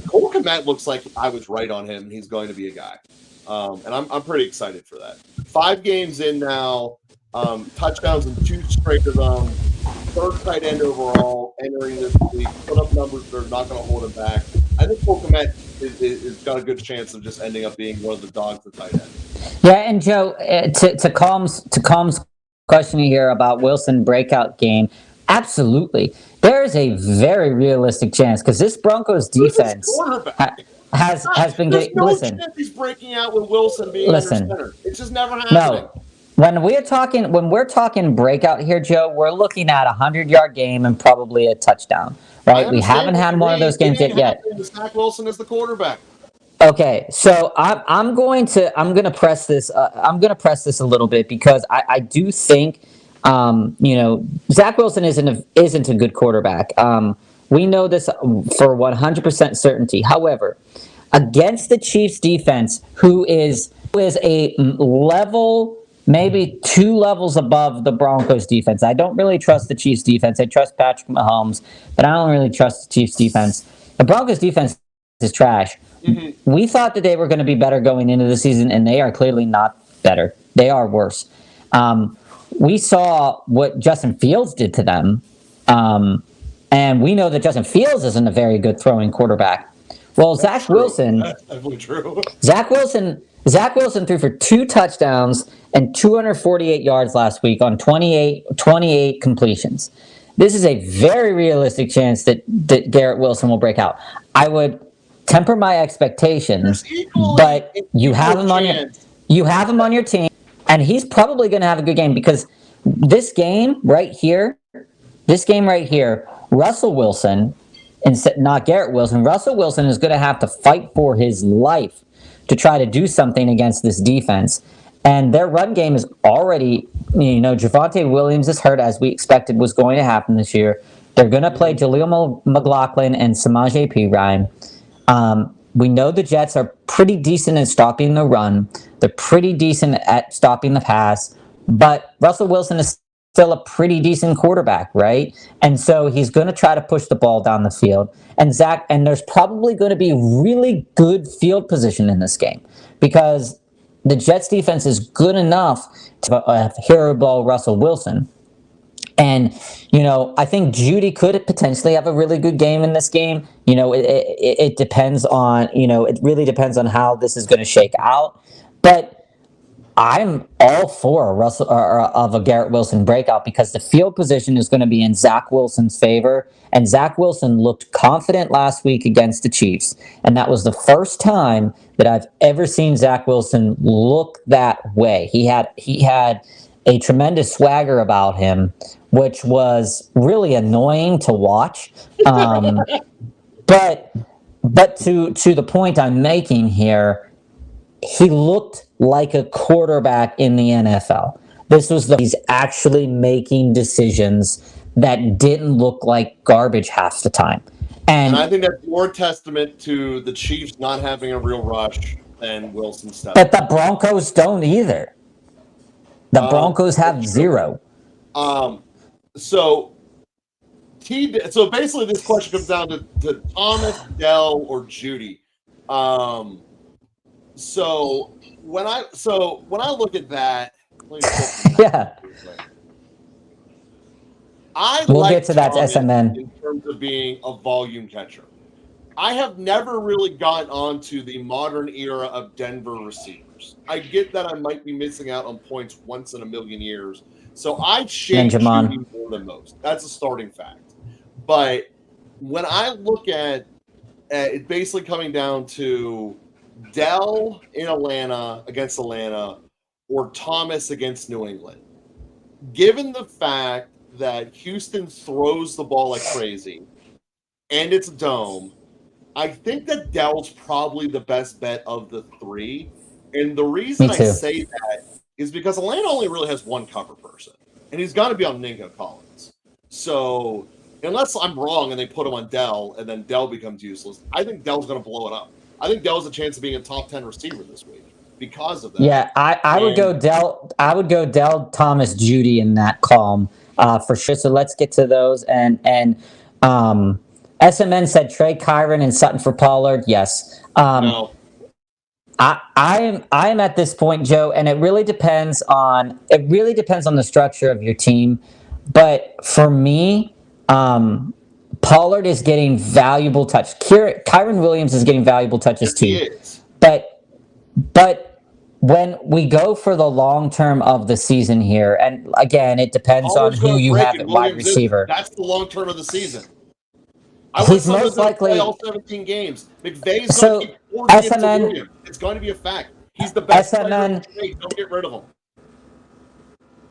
Cole Kmet looks like I was right on him. He's going to be a guy. And I'm pretty excited for that. 5 games in now, touchdowns in 2 straight of them, 3rd tight end overall, entering this week, put up numbers that are not going to hold him back. I think Cole Kmet is got a good chance of just ending up being one of the dogs at tight end. Yeah, and Joe, to Calm's question here about Wilson breakout game, absolutely. There is a very realistic chance because this Broncos defense has been There's getting. no Listen, chance he's breaking out with Wilson being under center. It's just never happening. No. When we're talking breakout here, Joe, we're looking at a 100-yard game and probably a touchdown, right? We haven't had one of those games yet. Zach Wilson is the quarterback. Okay, so I'm going to press this. I'm going to press this a little bit because I do think, Zach Wilson isn't a good quarterback. We know this for 100% certainty. However, against the Chiefs defense, who is a level, maybe 2 levels above the Broncos defense. I don't really trust the Chiefs defense. I trust Patrick Mahomes, but I don't really trust the Chiefs defense. The Broncos defense is trash. We thought that they were going to be better going into the season, and they are clearly not better. They are worse. We saw what Justin Fields did to them, and we know that Justin Fields isn't a very good throwing quarterback. Well, Zach Wilson. That's definitely true. Zach Wilson threw for 2 touchdowns and 248 yards last week on 28 completions. This is a very realistic chance that Garrett Wilson will break out. I would temper my expectations, but you have him on your team, and he's probably going to have a good game because this game right here, Russell Wilson, not Garrett Wilson, Russell Wilson is going to have to fight for his life to try to do something against this defense. And their run game is already, Javonte Williams is hurt, as we expected was going to happen this year. They're going to play Jaleel McLaughlin and Samaje Perine. We know the Jets are pretty decent at stopping the run. They're pretty decent at stopping the pass. But Russell Wilson is still a pretty decent quarterback, right? And so he's going to try to push the ball down the field. And there's probably going to be really good field position in this game because the Jets defense is good enough to have hero ball Russell Wilson. And, I think Judy could potentially have a really good game in this game. It depends on, it really depends on how this is going to shake out. But I'm all for a Garrett Wilson breakout because the field position is going to be in Zach Wilson's favor. And Zach Wilson looked confident last week against the Chiefs. And that was the first time that I've ever seen Zach Wilson look that way. He had a tremendous swagger about him, which was really annoying to watch. But to the point I'm making here, he looked like a quarterback in the NFL. This was he's actually making decisions that didn't look like garbage half the time. And I think that's more testament to the Chiefs not having a real rush than Wilson stepping. But the Broncos don't either. The Broncos have zero. So basically this question comes down to Thomas, Dell, or Judy. So when I look at that, yeah. We'll get to that SMN in terms of being a volume catcher. I have never really gotten onto the modern era of Denver receivers. I get that I might be missing out on points once in a million years, so I shade Judy more than most. That's a starting fact. But when I look at it, basically coming down to Dell in Atlanta against Atlanta or Thomas against New England, given the fact that Houston throws the ball like crazy and it's a dome, I think that Dell's probably the best bet of the three. And the reason I say that is because Atlanta only really has one cover person, and he's got to be on Nico Collins. So unless I'm wrong and they put him on Dell and then Dell becomes useless, I think Dell's going to blow it up. I think Dell has a chance of being a top 10 receiver this week because of that. Yeah, I would go Dell. I would go Dell, Thomas, Judy in that column for sure. So let's get to those. And SMN said trade Kyron and Sutton for Pollard. Yes. No. I am at this point, Joe, and it really depends on the structure of your team. But for me, Pollard is getting valuable touch. Kyron Williams is getting valuable touches too. But when we go for the long term of the season here, and again, it depends on who you have at wide receiver. That's the long term of the season. He's most likely play all 17 games. McVay's going to keep 40 SMN. It's going to be a fact. He's the best SMN. Don't get rid of him.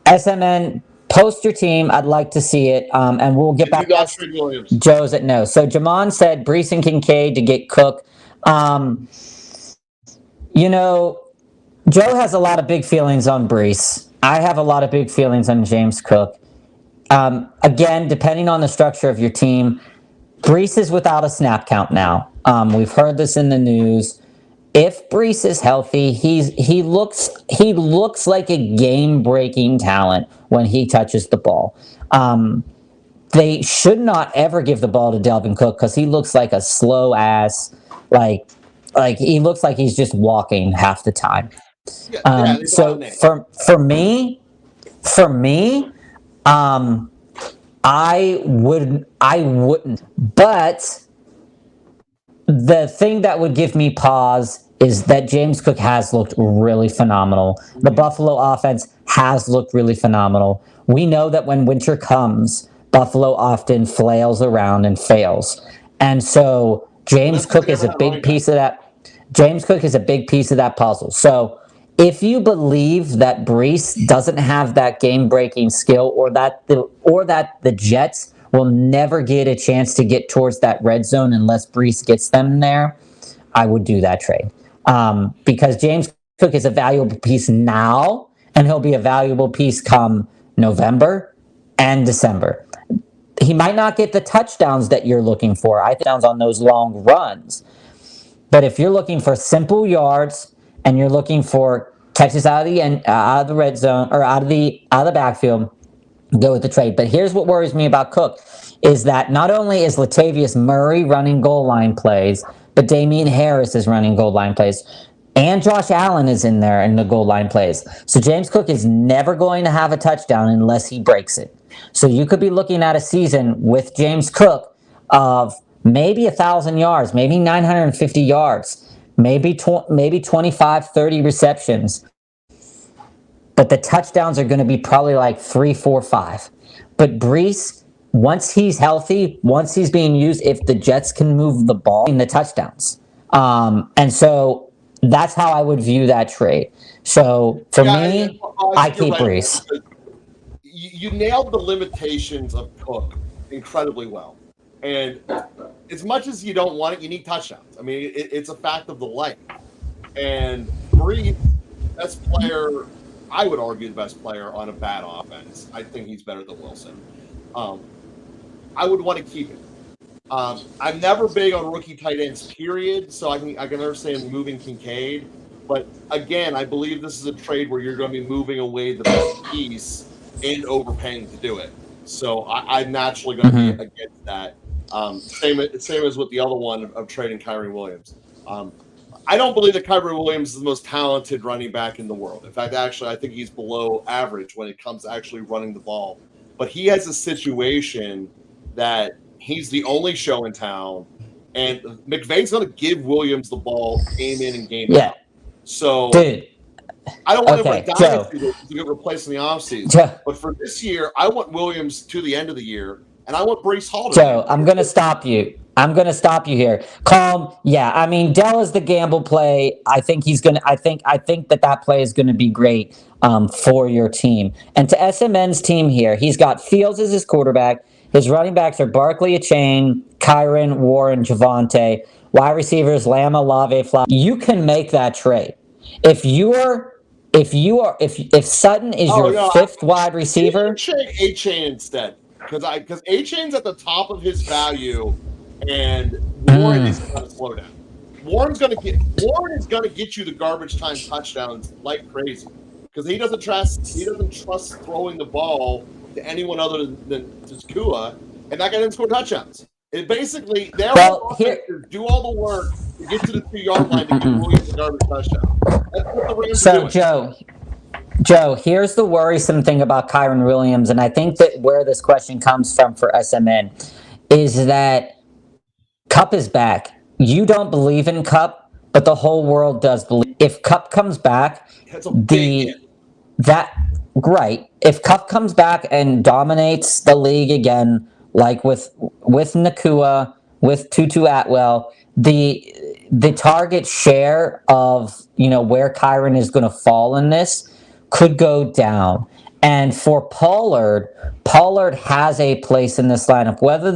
SMN, post your team. I'd like to see it. And we'll get back to Joe's at no. So Jamon said Brees and Kincaid to get Cook. Joe has a lot of big feelings on Brees. I have a lot of big feelings on James Cook. Again, depending on the structure of your team, Brees is without a snap count now. We've heard this in the news. If Brees is healthy, he looks like a game-breaking talent when he touches the ball. They should not ever give the ball to Dalvin Cook because he looks like a slow ass, like he looks like he's just walking half the time. So for me, I wouldn't. But the thing that would give me pause is that James Cook has looked really phenomenal. The Buffalo offense has looked really phenomenal. We know that when winter comes, Buffalo often flails around and fails. And so James Cook is a big piece of that. James Cook is a big piece of that puzzle. So if you believe that Brees doesn't have that game-breaking skill, or that the Jets will never get a chance to get towards that red zone unless Brees gets them there, I would do that trade. Because James Cook is a valuable piece now, and he'll be a valuable piece come November and December. He might not get the touchdowns that you're looking for. I think touchdowns on those long runs. But if you're looking for simple yards and you're looking for catches out of the red zone or out of the backfield, go with the trade. But here's what worries me about Cook is that not only is Latavius Murray running goal line plays, but Damian Harris is running goal line plays. And Josh Allen is in there in the goal line plays. So James Cook is never going to have a touchdown unless he breaks it. So you could be looking at a season with James Cook of maybe 1,000 yards, maybe 950 yards, maybe 25, 30 receptions. But the touchdowns are going to be probably like 3, 4, 5. But Brees, once he's healthy, once he's being used, if the Jets can move the ball, in the touchdowns. And so that's how I would view that trade. So for me, I think you're keep right. Brees. You nailed the limitations of Cook incredibly well. And as much as you don't want it, you need touchdowns. I mean, it's a fact of the life. And Brees, best player, I would argue the best player on a bad offense. I think he's better than Wilson. I would want to keep him. I'm never big on rookie tight ends, period. So I can understand moving Kincaid, but again, I believe this is a trade where you're going to be moving away the best piece and overpaying to do it. So I'm naturally going to be against that. Same as with the other one of trading Kyrie Williams. I don't believe that Kyrie Williams is the most talented running back in the world. In fact, actually, I think he's below average when it comes to actually running the ball. But he has a situation that he's the only show in town, and McVay's going to give Williams the ball game in and game out. So, dude, I don't want him for dynasty to get replaced in the offseason. But for this year, I want Williams to the end of the year, and I want Brees Hall to Joe, I'm going to stop you. I'm going to stop you here. Calm. Yeah, I mean, Dell is the gamble play. I think he's going to. I think that play is going to be great for your team. And to SMN's team here, he's got Fields as his quarterback. His running backs are Barkley, Achane, Kyren, Warren, Javonte. Wide receivers, Lamb, Olave, Flowers. You can make that trade if Sutton is your fifth wide receiver. Achane instead. Because Achane's at the top of his value, and Warren is going to slow down. Warren is going to get you the garbage time touchdowns like crazy because he doesn't trust throwing the ball to anyone other than Tua, and that guy didn't score touchdowns. It basically do all the work to get to the 2-yard line to get Williams the garbage touchdown. That's what the Rams are doing. Joe, here's the worrisome thing about Kyren Williams, and I think that where this question comes from for SMN is that Kupp is back. You don't believe in Kupp, but the whole world does believe. If Kupp comes back, if Kupp comes back and dominates the league again, like with Nakua, with Tutu Atwell, the target share of where Kyren is going to fall in this could go down. And for Pollard has a place in this lineup. Whether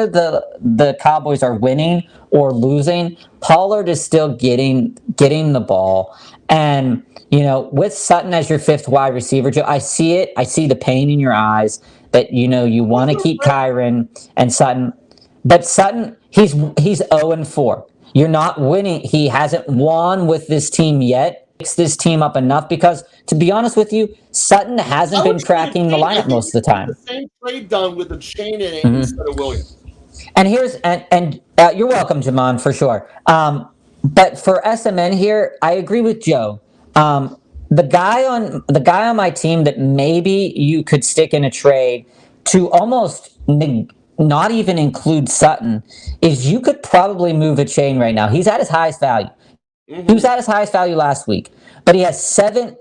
the Cowboys are winning or losing, Pollard is still getting the ball. And with Sutton as your fifth wide receiver, Joe, I see it. I see the pain in your eyes that you want to keep Kyren and Sutton, but Sutton he's 0-4. You're not winning. He hasn't won with this team yet. This team up enough because, to be honest with you, Sutton hasn't been cracking the lineup most of the time. The same trade done with Achane in it instead of Williams. And you're welcome, Jamon, for sure. But for SMN here, I agree with Joe. The guy on my team that maybe you could stick in a trade to almost not even include Sutton is you could probably move Achane right now. He's at his highest value. He was at his highest value last week, but he has 6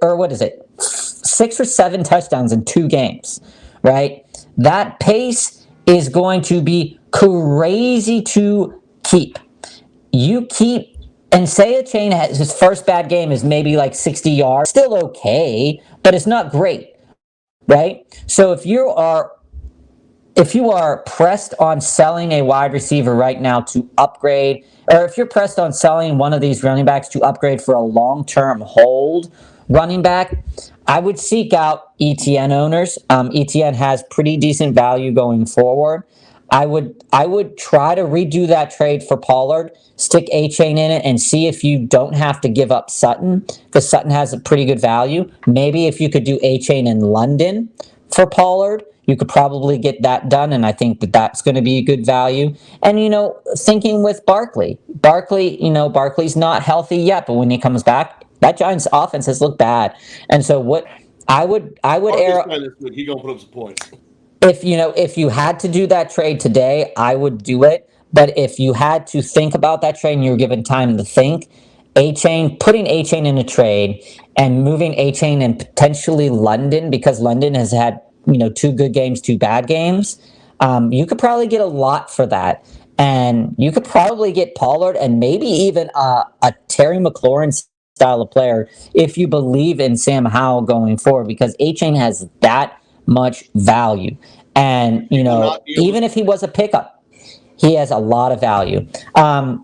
or 7 touchdowns in 2 games, right? That pace is going to be crazy to keep. You keep, and say Achane has his first bad game is maybe like 60 yards, still okay, but it's not great, right? So if you are pressed on selling a wide receiver right now to upgrade, or if you're pressed on selling one of these running backs to upgrade for a long-term hold running back, I would seek out ETN owners. ETN has pretty decent value going forward. I would try to redo that trade for Pollard, stick Achane in it, and see if you don't have to give up Sutton, because Sutton has a pretty good value. Maybe if you could do Achane in London for Pollard, you could probably get that done, and I think that's going to be a good value. And, thinking with Barkley's not healthy yet, but when he comes back, that Giants offense has looked bad. And so what I would err. He gonna put up some points. If you had to do that trade today, I would do it. But if you had to think about that trade and you were given time to think, putting Achane in a trade and moving Achane in potentially London, because London has had 2 good games, 2 bad games, you could probably get a lot for that. And you could probably get Pollard and maybe even a Terry McLaurin style of player if you believe in Sam Howell going forward, because A-Chain has that much value. And, even if he was a pickup, he has a lot of value.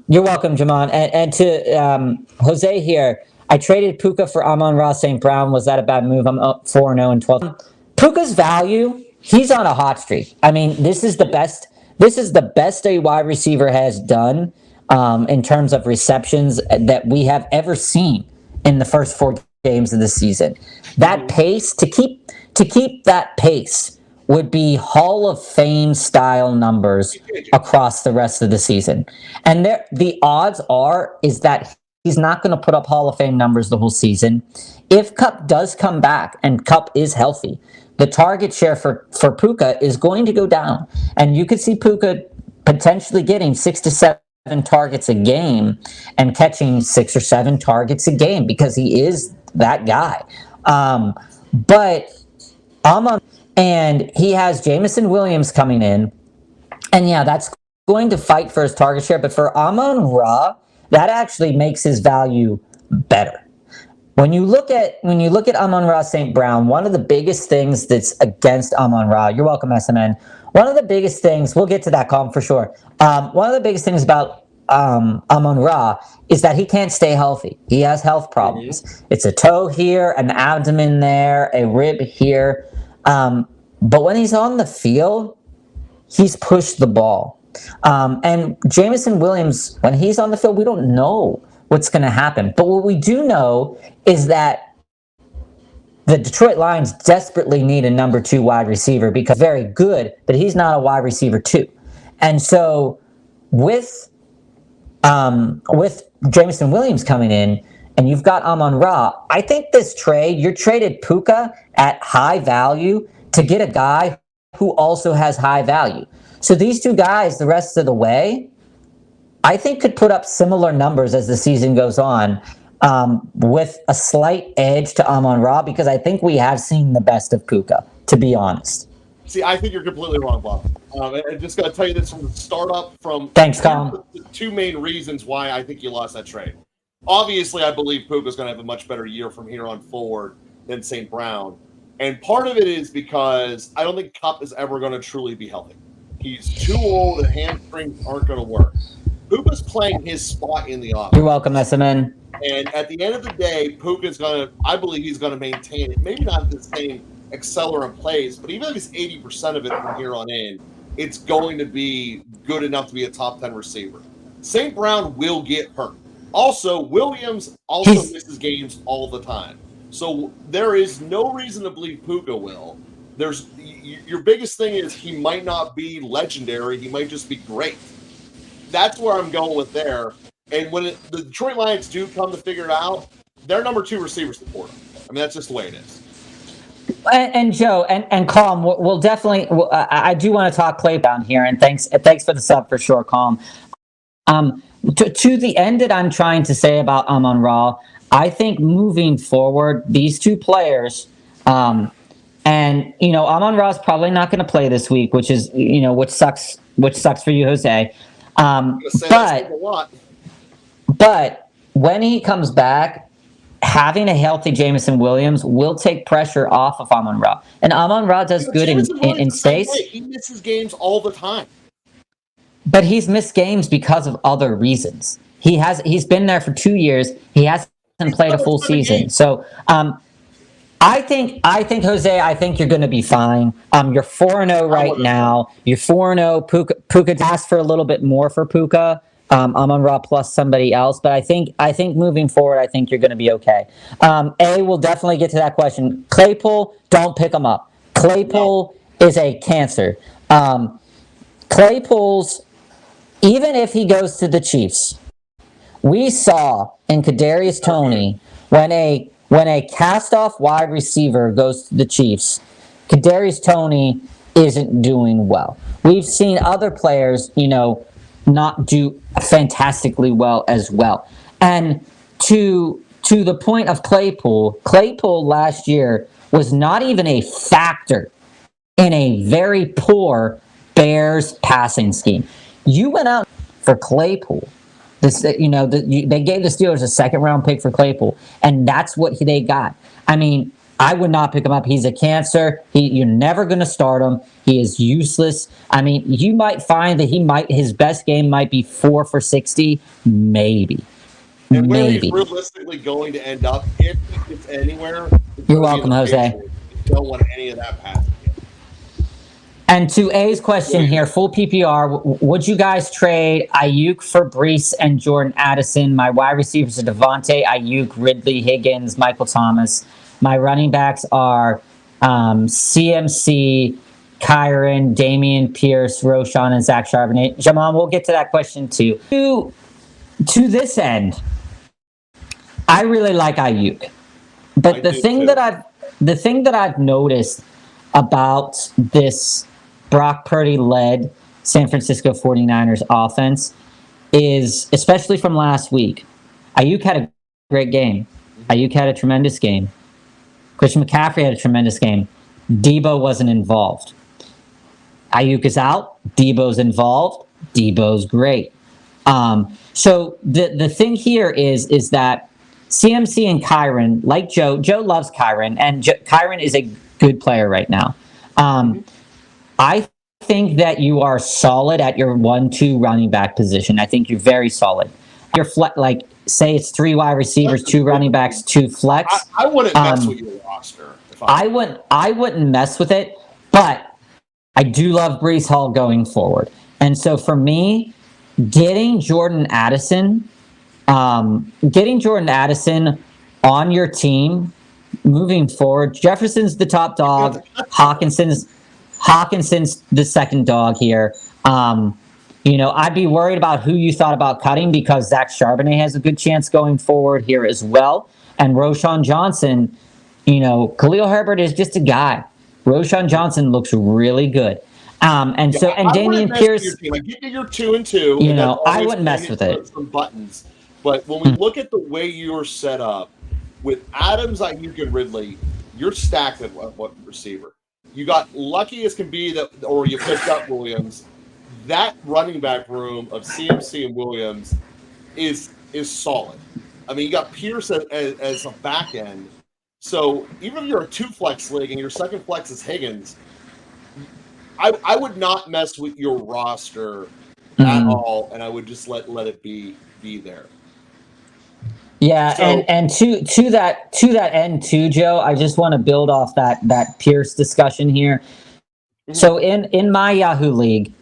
You're welcome, Jamon. And to Jose here, I traded Puka for Amon-Ra St. Brown. Was that a bad move? I'm up 4-0 and 12. Puka's value, he's on a hot streak. I mean, this is the best a wide receiver has done in terms of receptions that we have ever seen in the first 4 games of the season. That pace, to keep that pace, would be Hall of Fame style numbers across the rest of the season. And the odds is that he's not going to put up Hall of Fame numbers the whole season. If Kupp does come back and Kupp is healthy, the target share for Puka is going to go down. And you could see Puka potentially getting 6 to 7 targets a game and catching 6 or 7 targets a game because he is that guy. But and he has Jameson Williams coming in. And yeah, that's going to fight for his target share. But for Amon-Ra, that actually makes his value better. When you look at Amon-Ra St. Brown, one of the biggest things that's against Amon-Ra, you're welcome, SMN. One of the biggest things, we'll get to that, Calm, for sure. One of the biggest things about Amon-Ra is that he can't stay healthy. He has health problems. Mm-hmm. It's a toe here, an abdomen there, a rib here. But when he's on the field, he's pushed the ball. And Jameson Williams, when he's on the field, we don't know what's going to happen. But what we do know is that the Detroit Lions desperately need a number 2 wide receiver because he's very good, but he's not a wide receiver 2. And so with Jameson Williams coming in, and you've got Amon-Ra, I think this trade, you traded Puka at high value to get a guy who also has high value. So these 2 guys, the rest of the way, I think could put up similar numbers as the season goes on, with a slight edge to Amon-Ra, because I think we have seen the best of Puka, to be honest. See, I think you're completely wrong, Bob. I'm just going to tell you this from the startup. Thanks, Colin. The 2 main reasons why I think you lost that trade. Obviously, I believe Puka's going to have a much better year from here on forward than St. Brown. And part of it is because I don't think Kupp is ever going to truly be healthy. He's too old and hamstrings aren't going to work. Puka's playing his spot in the offense. You're welcome, SMN. And at the end of the day, Puka's going to, I believe he's going to maintain it. Maybe not the same accelerant plays, but even if it's 80% of it from here on in, it's going to be good enough to be a top 10 receiver. St. Brown will get hurt. Also, Williams misses games all the time. So there is no reason to believe Puka will. Your biggest thing is he might not be legendary. He might just be great. That's where I'm going with there. And when the Detroit Lions do come to figure it out, their number 2 receivers support him. I mean, that's just the way it is. And Joe and Calm, we'll definitely. I do want to talk Clay down here, and thanks for the sub for sure, Calm. To the end that I'm trying to say about Amon-Ra, I think moving forward, these 2 players, and Amon-Ra is probably not going to play this week, which is which sucks for you, Jose. But when he comes back, having a healthy Jameson Williams will take pressure off of Amon-Ra. And Amon-Ra does good in space. He misses games all the time. But he's missed games because of other reasons. He's been there for 2 years. He hasn't played a full season. So I think Jose, I think you're going to be fine. You're 4-0 right now. You're 4-0. Puka asked for a little bit more for Puka. Amon-Ra plus somebody else, but I think moving forward, I think you're going to be okay. We'll definitely get to that question. Claypool, don't pick him up. Claypool is a cancer. Claypool's, even if he goes to the Chiefs, we saw in Kadarius Toney when a cast-off wide receiver goes to the Chiefs, Kadarius Toney isn't doing well. We've seen other players, not do fantastically well as well. And to the point of Claypool last year was not even a factor in a very poor Bears passing scheme. You went out for Claypool. They gave the Steelers a second-round pick for Claypool, and that's what they got. I mean, I would not pick him up. He's a cancer. You're never going to start him. He is useless. I mean, you might find that his best game might be 4 for 60, maybe. And where he's realistically going to end up, if he gets anywhere, you're welcome, Jose. You don't want any of that passing. And to A's question here, full PPR, would you guys trade Ayuk for Breece and Jordan Addison? My wide receivers are Devontae, Ayuk, Ridley, Higgins, Michael Thomas. My running backs are CMC, Kyron, Damian Pierce, Roshan, and Zach Charbonnet. Jamal, we'll get to that question too. To this end, I really like Ayuk. But the thing that I've noticed about this Brock Purdy-led San Francisco 49ers offense is, especially from last week, Ayuk had a great game. Ayuk had a tremendous game. Christian McCaffrey had a tremendous game. Debo wasn't involved. Ayuk is out. Debo's involved. Debo's great. So the thing here is that CMC and Kyron, like Joe loves Kyron, and Kyron is a good player right now. I think that you are solid at your 1-2 running back position. I think you're very solid. You're like, say it's 3 wide receivers, 2 running backs, 2 flex. I wouldn't mess with your roster. I wouldn't mess with it, but I do love Breece Hall going forward. And so for me, getting Jordan Addison on your team moving forward, Jefferson's the top dog. Hawkinson's the second dog here. I'd be worried about who you thought about cutting because Zach Charbonnet has a good chance going forward here as well. And Roshan Johnson, Khalil Herbert is just a guy. Roshan Johnson looks really good. And Damian Pierce. I get that you're 2-2. I wouldn't mess with it. Some buttons. But when we look at the way you're set up with Adams, Ayuk, and Ridley, you're stacked at what receiver. You got lucky as can be or you picked up Williams. That running back room of CMC and Williams is solid. I mean, you got Pierce as a back end. So even if you're a 2-flex league and your second flex is Higgins, I would not mess with your roster at all, and I would just let it be there. Yeah, so, and to that end too, Joe, I just want to build off that Pierce discussion here. Mm-hmm. So in my Yahoo league,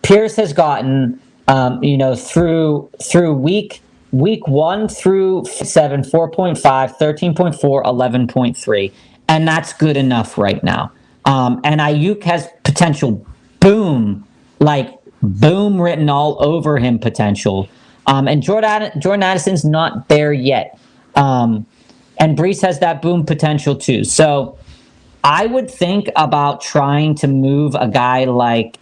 Pierce has gotten through week 1 through 7, 4.5, 13.4, 11.3, and that's good enough right now. And Ayuk has potential boom written all over him potential. And Jordan Addison's not there yet. And Breece has that boom potential too. So I would think about trying to move a guy like,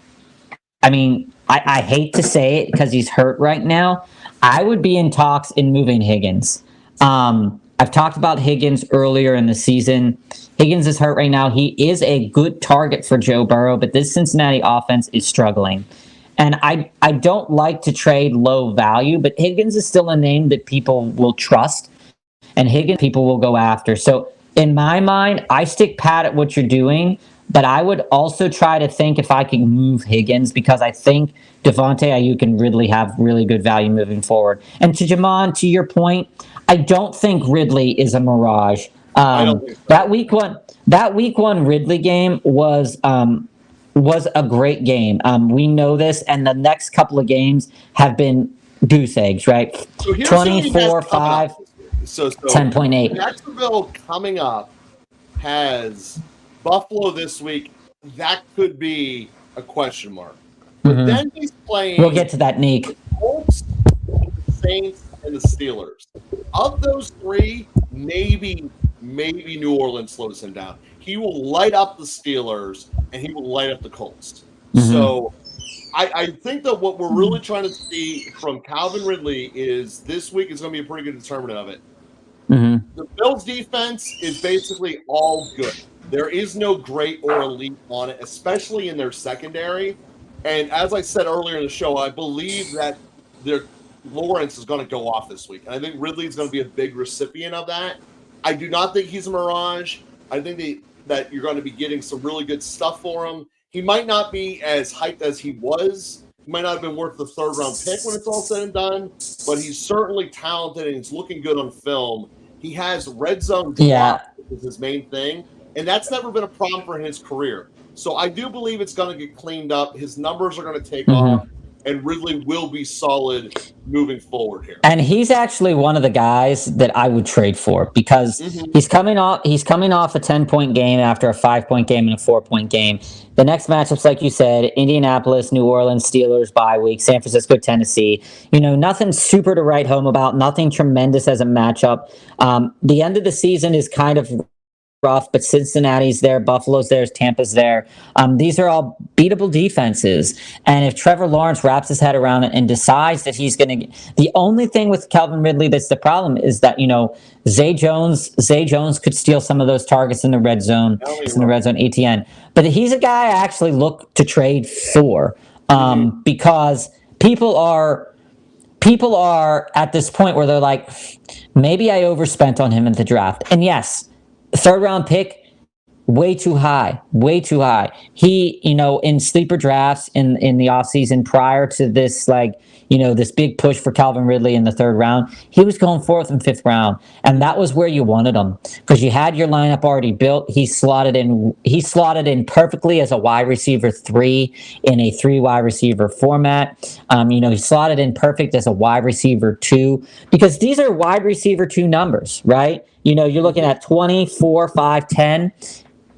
I hate to say it because he's hurt right now. I would be in talks in moving Higgins. I've talked about Higgins earlier in the season. Higgins is hurt right now. He is a good target for Joe Burrow, but this Cincinnati offense is struggling. And I don't like to trade low value, but Higgins is still a name that people will trust, and Higgins people will go after. So in my mind, I stick pat at what you're doing, but I would also try to think if I could move Higgins because I think Devontae, Ayuk, and Ridley have really good value moving forward. And to Jamon, to your point, I don't think Ridley is a mirage. That week one Ridley game was a great game. We know this, and the next couple of games have been goose eggs, right? So 24, 5, 10.8. Jacksonville coming up has Buffalo this week. That could be a question mark. But then he's playing. We'll get to that, Neek. The Colts, the Saints, and the Steelers. Of those 3, maybe New Orleans slows him down. He will light up the Steelers and he will light up the Colts. So I think that what we're really trying to see from Calvin Ridley is this week is going to be a pretty good determinant of it. The Bills defense is basically all good. There is no great or elite on it, especially in their secondary. And as I said earlier in the show, I believe that Lawrence is going to go off this week. And I think Ridley is going to be a big recipient of that. I do not think he's a mirage. I think that you're going to be getting some really good stuff for him. He might not be as hyped as he was. He might not have been worth the third-round pick when it's all said and done, but he's certainly talented and he's looking good on film. He has red zone drop is his main thing, and that's never been a problem for his career. So I do believe it's going to get cleaned up. His numbers are going to take off, and Ridley will be solid moving forward here. And he's actually one of the guys that I would trade for because he's coming off a 10-point game after a 5-point game and a 4-point game. The next matchups, like you said, Indianapolis, New Orleans, Steelers bye week, San Francisco, Tennessee. Nothing super to write home about, nothing tremendous as a matchup. The end of the season is kind of rough, but Cincinnati's there, Buffalo's there, Tampa's there. These are all beatable defenses. And if Trevor Lawrence wraps his head around it and decides that he's going to, the only thing with Calvin Ridley that's the problem is that Zay Jones could steal some of those targets in the red zone, ATN. But he's a guy I actually look to trade for because people are at this point where they're like, maybe I overspent on him in the draft. And yes, third round pick, way too high. He, in sleeper drafts in the offseason prior to this, this big push for Calvin Ridley in the third round, he was going 4th and 5th round. And that was where you wanted him because you had your lineup already built. He slotted in perfectly as a wide receiver 3 in a 3 wide receiver format. He slotted in perfect as a wide receiver 2 because these are wide receiver 2 numbers, right? You're looking at 24, 5, 10.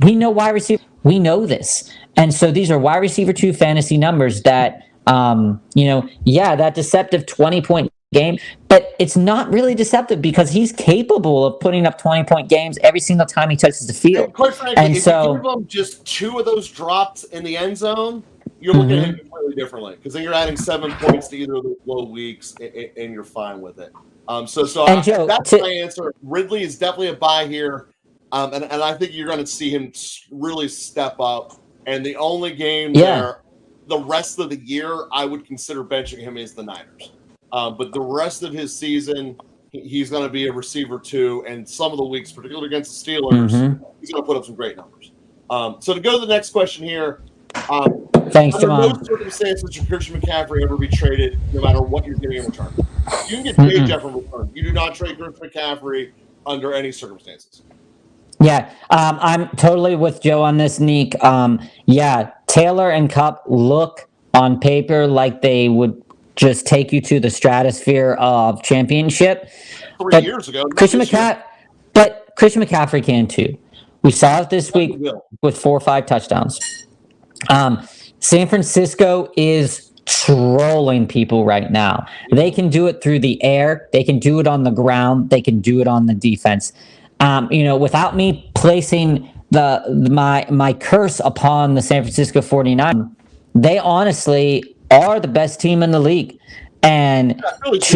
We know wide receiver. We know this. And so these are wide receiver 2 fantasy numbers that, that deceptive 20-point game, but it's not really deceptive because he's capable of putting up 20-point games every single time he touches the field. And quite frankly, if you give him just 2 of those drops in the end zone, you're looking at him completely differently because then you're adding 7 points to either of those low weeks and you're fine with it. Joe, that's my answer. Ridley is definitely a buy here. And I think you're going to see him really step up. And the only game there, the rest of the year, I would consider benching him is the Niners. But the rest of his season, he's going to be a receiver 2. And some of the weeks, particularly against the Steelers, he's going to put up some great numbers. So to go to the next question here. Thanks, John. Under no circumstances should Christian McCaffrey ever be traded, no matter what you're getting in return. You can get Jay Jeff in return. You do not trade Christian McCaffrey under any circumstances. Yeah, I'm totally with Joe on this, Neek. Taylor and Kupp look on paper like they would just take you to the stratosphere of championship. 3 years ago. Christian McCaffrey can too. We saw it this week with 4 or 5 touchdowns. San Francisco is trolling people right now. They can do it through the air. They can do it on the ground. They can do it on the defense. Without me placing my curse upon the San Francisco 49ers, they honestly are the best team in the league. And Philly's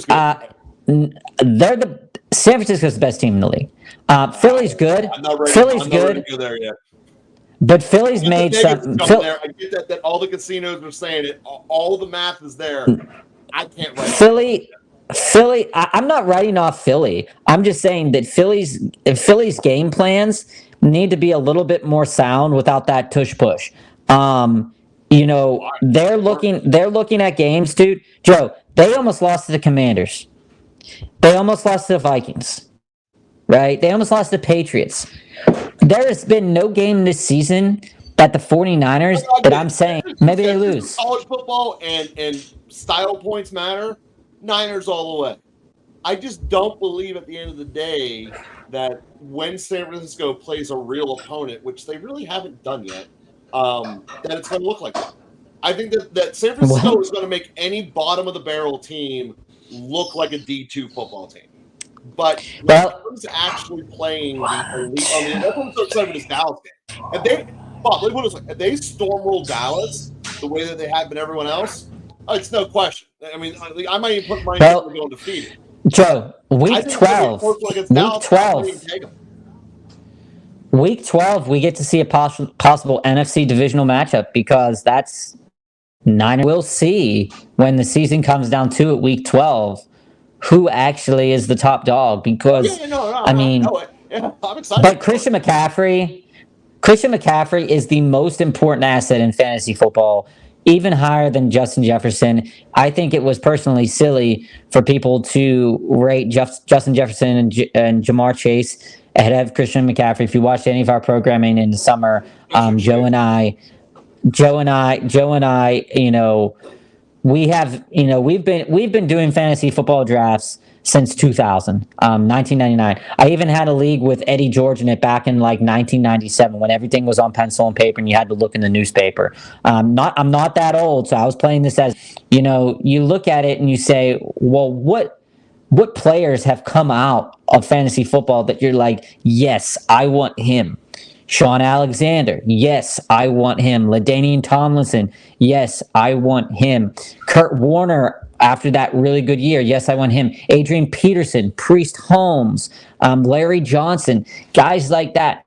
good. San Francisco's the best team in the league. Philly's good. Philly's good. Ready to go there yet. But Philly's made some. I get that all the casinos are saying it. All the math is there. I can't write Philly. I'm not writing off Philly. I'm just saying that Philly's game plans need to be a little bit more sound without that tush push. They're looking at games, dude. Joe, they almost lost to the Commanders. They almost lost to the Vikings. Right? They almost lost to the Patriots. There has been no game this season that the 49ers that I'm saying maybe they lose. College football and style points matter. Niners all the way. I just don't believe at the end of the day that when San Francisco plays a real opponent, which they really haven't done yet, that it's going to look like that. I think that San Francisco is going to make any bottom of the barrel team look like a D2 football team. But who's actually playing the elite? Everyone's so excited with this Dallas game. If they stormroll Dallas the way that they have been everyone else, it's no question. I mean, I might even put money on going defeated. Joe, week 12. Week 12, we get to see a possible NFC divisional matchup because that's 9. We'll see when the season comes down to it, week 12, who actually is the top dog. Because, I mean, I'm excited. But Christian McCaffrey is the most important asset in fantasy football, even higher than Justin Jefferson. I think it was personally silly for people to rate Justin Jefferson and Jamar Chase ahead of Christian McCaffrey. If you watched any of our programming in the summer, Joe and I, we've been doing fantasy football drafts since 2000, 1999. I even had a league with Eddie George in it back in like 1997 when everything was on pencil and paper and you had to look in the newspaper. I'm not that old, so I was playing this as, you look at it and you say, well, what players have come out of fantasy football that you're like, yes, I want him? Sean Alexander, yes, I want him. LaDainian Tomlinson, yes, I want him. Kurt Warner, after that really good year, yes, I want him. Adrian Peterson, Priest Holmes, Larry Johnson, guys like that.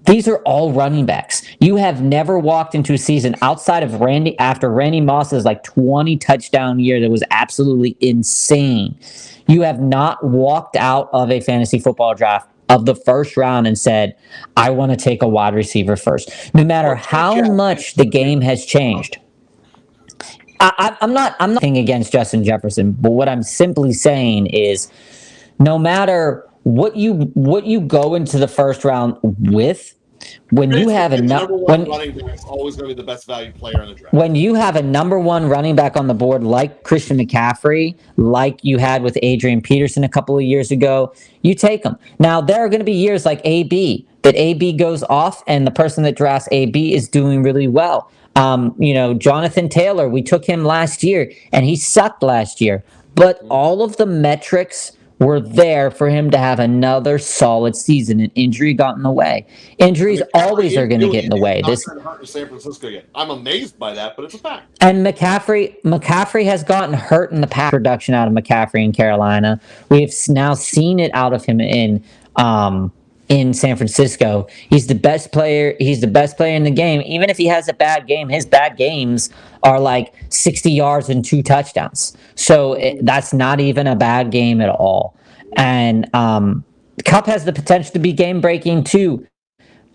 These are all running backs. You have never walked into a season outside of after Randy Moss's like 20 touchdown year that was absolutely insane. You have not walked out of a fantasy football draft of the first round and said, I want to take a wide receiver first, no matter how much the game has changed. I'm not thing against Justin Jefferson, but what I'm simply saying is no matter what you go into the first round with, when you have running back is always going to be the best value player in the draft. When you have a number one running back on the board like Christian McCaffrey, like you had with Adrian Peterson a couple of years ago, you take him. Now there are going to be years like AB that AB goes off, and the person that drafts AB is doing really well. Jonathan Taylor, we took him last year, and he sucked last year, but all of the metrics were there for him to have another solid season, and injury got in the way. Injuries always are going to get in the way. This hurt in San Francisco yet. I'm amazed by that, but it's a fact. And McCaffrey has gotten hurt in the past. Production out of McCaffrey in Carolina. We've now seen it out of him in San Francisco. He's the best player. He's the best player in the game. Even if he has a bad game, his bad games are like 60 yards and 2 touchdowns. So that's not even a bad game at all. And Kupp has the potential to be game breaking too.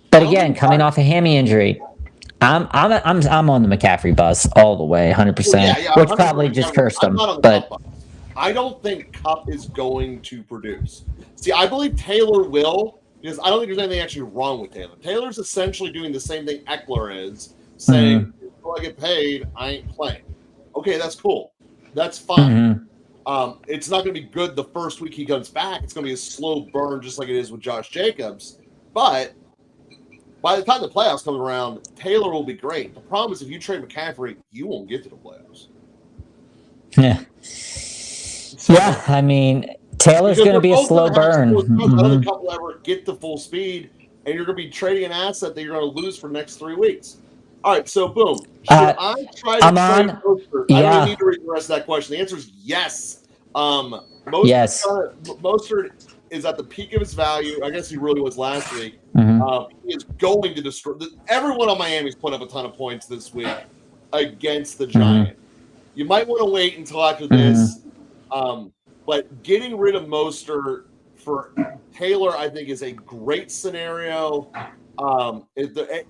But again, coming off a hammy injury, I'm on the McCaffrey bus all the way, 100%, which probably just cursed him. But I don't think Kupp is going to produce. See, I believe Taylor will, because I don't think there's anything actually wrong with Taylor. Taylor's essentially doing the same thing Eckler is, saying, until I get paid, I ain't playing. Okay, that's cool. That's fine. It's not going to be good the first week he comes back. It's going to be a slow burn, just like it is with Josh Jacobs. But by the time the playoffs come around, Taylor will be great. The problem is if you trade McCaffrey, you won't get to the playoffs. Yeah. Yeah, I mean, Taylor's going to be a slow burn. Another couple ever get to full speed, and you're going to be trading an asset that you're going to lose for the next 3 weeks. All right, so boom. Should I try to trade Mostert? I don't need to read the rest of that question. The answer is yes. Mostert is at the peak of his value. I guess he really was last week. He is going to destroy. Everyone on Miami's put up a ton of points this week against the Giants. You might want to wait until after this. But getting rid of Mostert for Taylor, I think, is a great scenario.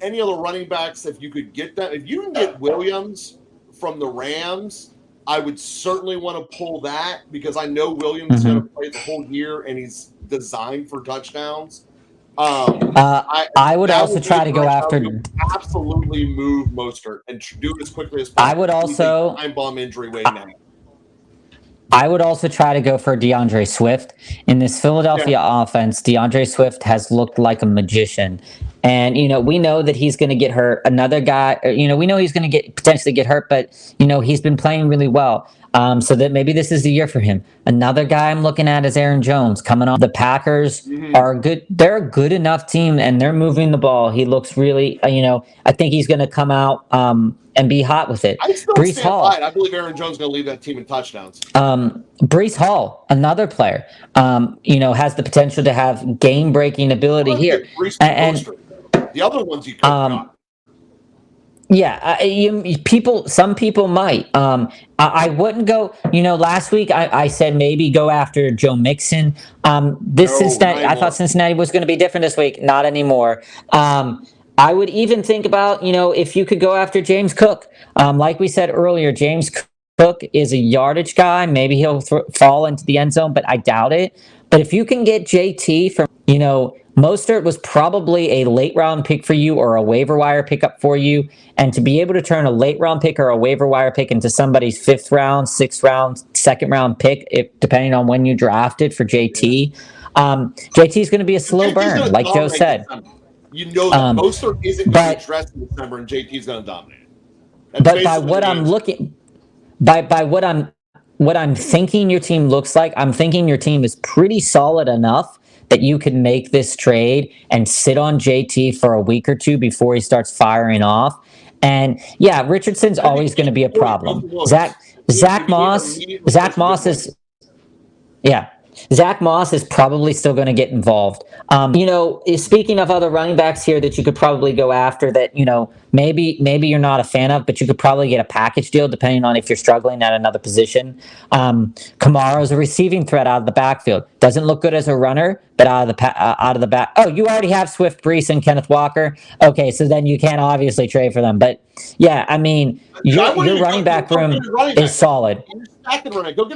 Any other running backs, if you could get that, if you can get Williams from the Rams, I would certainly want to pull that because I know Williams is going to play the whole year and he's designed for touchdowns. I would also try to go after. Absolutely move Mostert and do it as quickly as possible. I would also time bomb injury waiting to happen. I would also try to go for DeAndre Swift. In this Philadelphia offense, DeAndre Swift has looked like a magician. And, we know that he's going to get hurt. Another guy, we know he's going to potentially get hurt, but, he's been playing really well. So that maybe this is the year for him. Another guy I'm looking at is Aaron Jones coming on. The Packers are good. They're a good enough team, and they're moving the ball. He looks really, I think he's going to come out and be hot with it. I still Brees stand Hall. by it. I believe Aaron Jones is going to lead that team in touchdowns. Brees Hall, another player, has the potential to have game-breaking ability here. And the other ones you could got. Yeah, some people might. I wouldn't go. Last week I said maybe go after Joe Mixon. Cincinnati, I thought Cincinnati was going to be different this week. Not anymore. I would even think about if you could go after James Cook. Like we said earlier, James Cook is a yardage guy. Maybe he'll fall into the end zone, but I doubt it. But if you can get JT from Mostert was probably a late round pick for you or a waiver wire pickup for you. And to be able to turn a late round pick or a waiver wire pick into somebody's 5th round, 6th round, 2nd round pick, depending on when you drafted for JT, JT is going to be a slow burn, like Joe said. You know that Mostert isn't going to dress in December, and JT is going to dominate. But by what I'm looking, by what I'm thinking your team looks like, I'm thinking your team is pretty solid enough that you could make this trade and sit on JT for a week or two before he starts firing off. And yeah, Richardson's always going to be a problem. Zach Moss is probably still going to get involved. Speaking of other running backs here that you could probably go after that, maybe you're not a fan of, but you could probably get a package deal depending on if you're struggling at another position. Kamara's a receiving threat out of the backfield. Doesn't look good as a runner, but out of the back. Oh, you already have Swift, Brees, and Kenneth Walker. Okay, so then you can't obviously trade for them. But yeah, I mean, your running back room is solid.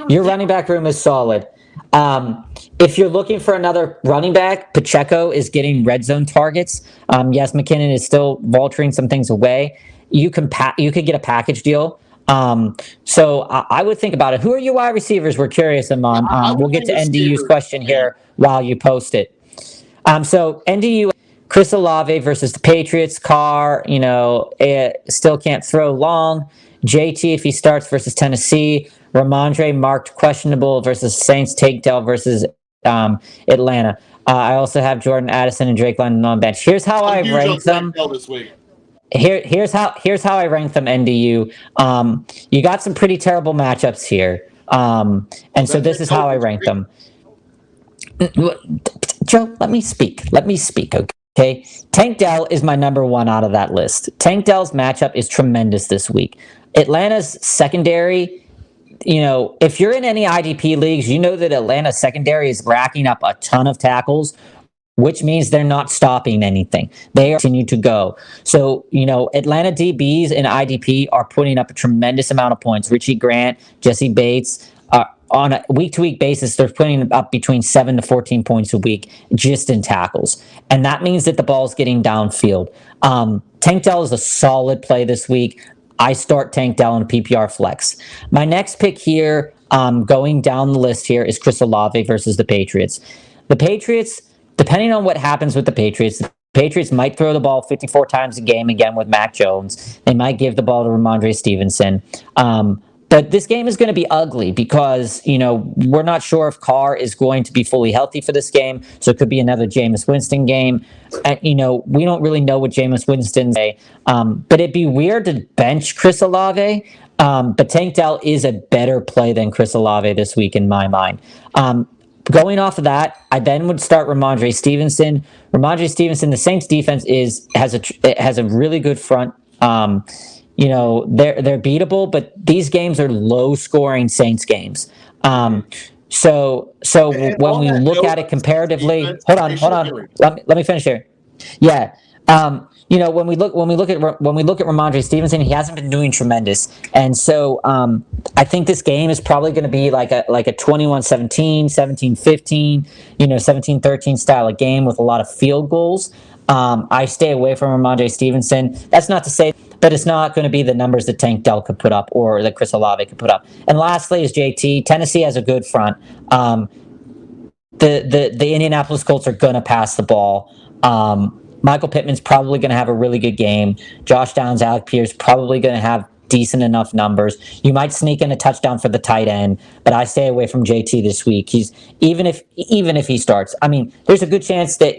Your running back room is solid. If you're looking for another running back, Pacheco is getting red zone targets. Yes, McKinnon is still vulturing some things away. You could get a package deal. So I would think about it. Who are your wide receivers? We're curious, Amon. We'll get to NDU's question here while you post it. So NDU, Chris Olave versus the Patriots. Carr, still can't throw long. JT, if he starts, versus Tennessee. Ramondre marked questionable versus Saints. Takedale versus Atlanta. I also have Jordan Addison and Drake London on bench. Here's how I rank them. Here's how I rank them. NDU. You got some pretty terrible matchups here, and so this is how I rank them. Joe, let me speak. Okay. Tank Dell is my number 1 out of that list. Tank Dell's matchup is tremendous this week. Atlanta's secondary. If you're in any IDP leagues, you know that Atlanta's secondary is racking up a ton of tackles, which means they're not stopping anything. They continue to go. So, Atlanta DBs in IDP are putting up a tremendous amount of points. Richie Grant, Jesse Bates, on a week-to-week basis, they're putting up between 7 to 14 points a week just in tackles. And that means that the ball's getting downfield. Tank Dell is a solid play this week. I start Tank Dell in a PPR flex. My next pick here, going down the list here, is Chris Olave versus the Patriots. The Patriots, depending on what happens with the Patriots might throw the ball 54 times a game again with Mac Jones. They might give the ball to Ramondre Stevenson. But this game is going to be ugly because, we're not sure if Carr is going to be fully healthy for this game. So it could be another Jameis Winston game. And, we don't really know what Jameis Winston's say. But it'd be weird to bench Chris Olave. But Tank Dell is a better play than Chris Olave this week in my mind. Going off of that, I then would start Ramondre Stevenson. Ramondre Stevenson, the Saints defense has a really good front. They're beatable, but these games are low-scoring Saints games. So when we look at it comparatively, hold on. Let me finish here. Yeah. When we look at Ramondre Stevenson, he hasn't been doing tremendous, and so I think this game is probably going to be like a 21-17, 17-15, 17-13 style of game with a lot of field goals. I stay away from Ramondre Stevenson. That's not to say, but it's not going to be the numbers that Tank Dell could put up or that Chris Olave could put up. And lastly is JT. Tennessee has a good front. The Indianapolis Colts are going to pass the ball. Michael Pittman's probably going to have a really good game. Josh Downs, Alec Pierce probably going to have decent enough numbers. You might sneak in a touchdown for the tight end, but I stay away from JT this week. He's even if he starts, I mean, there's a good chance that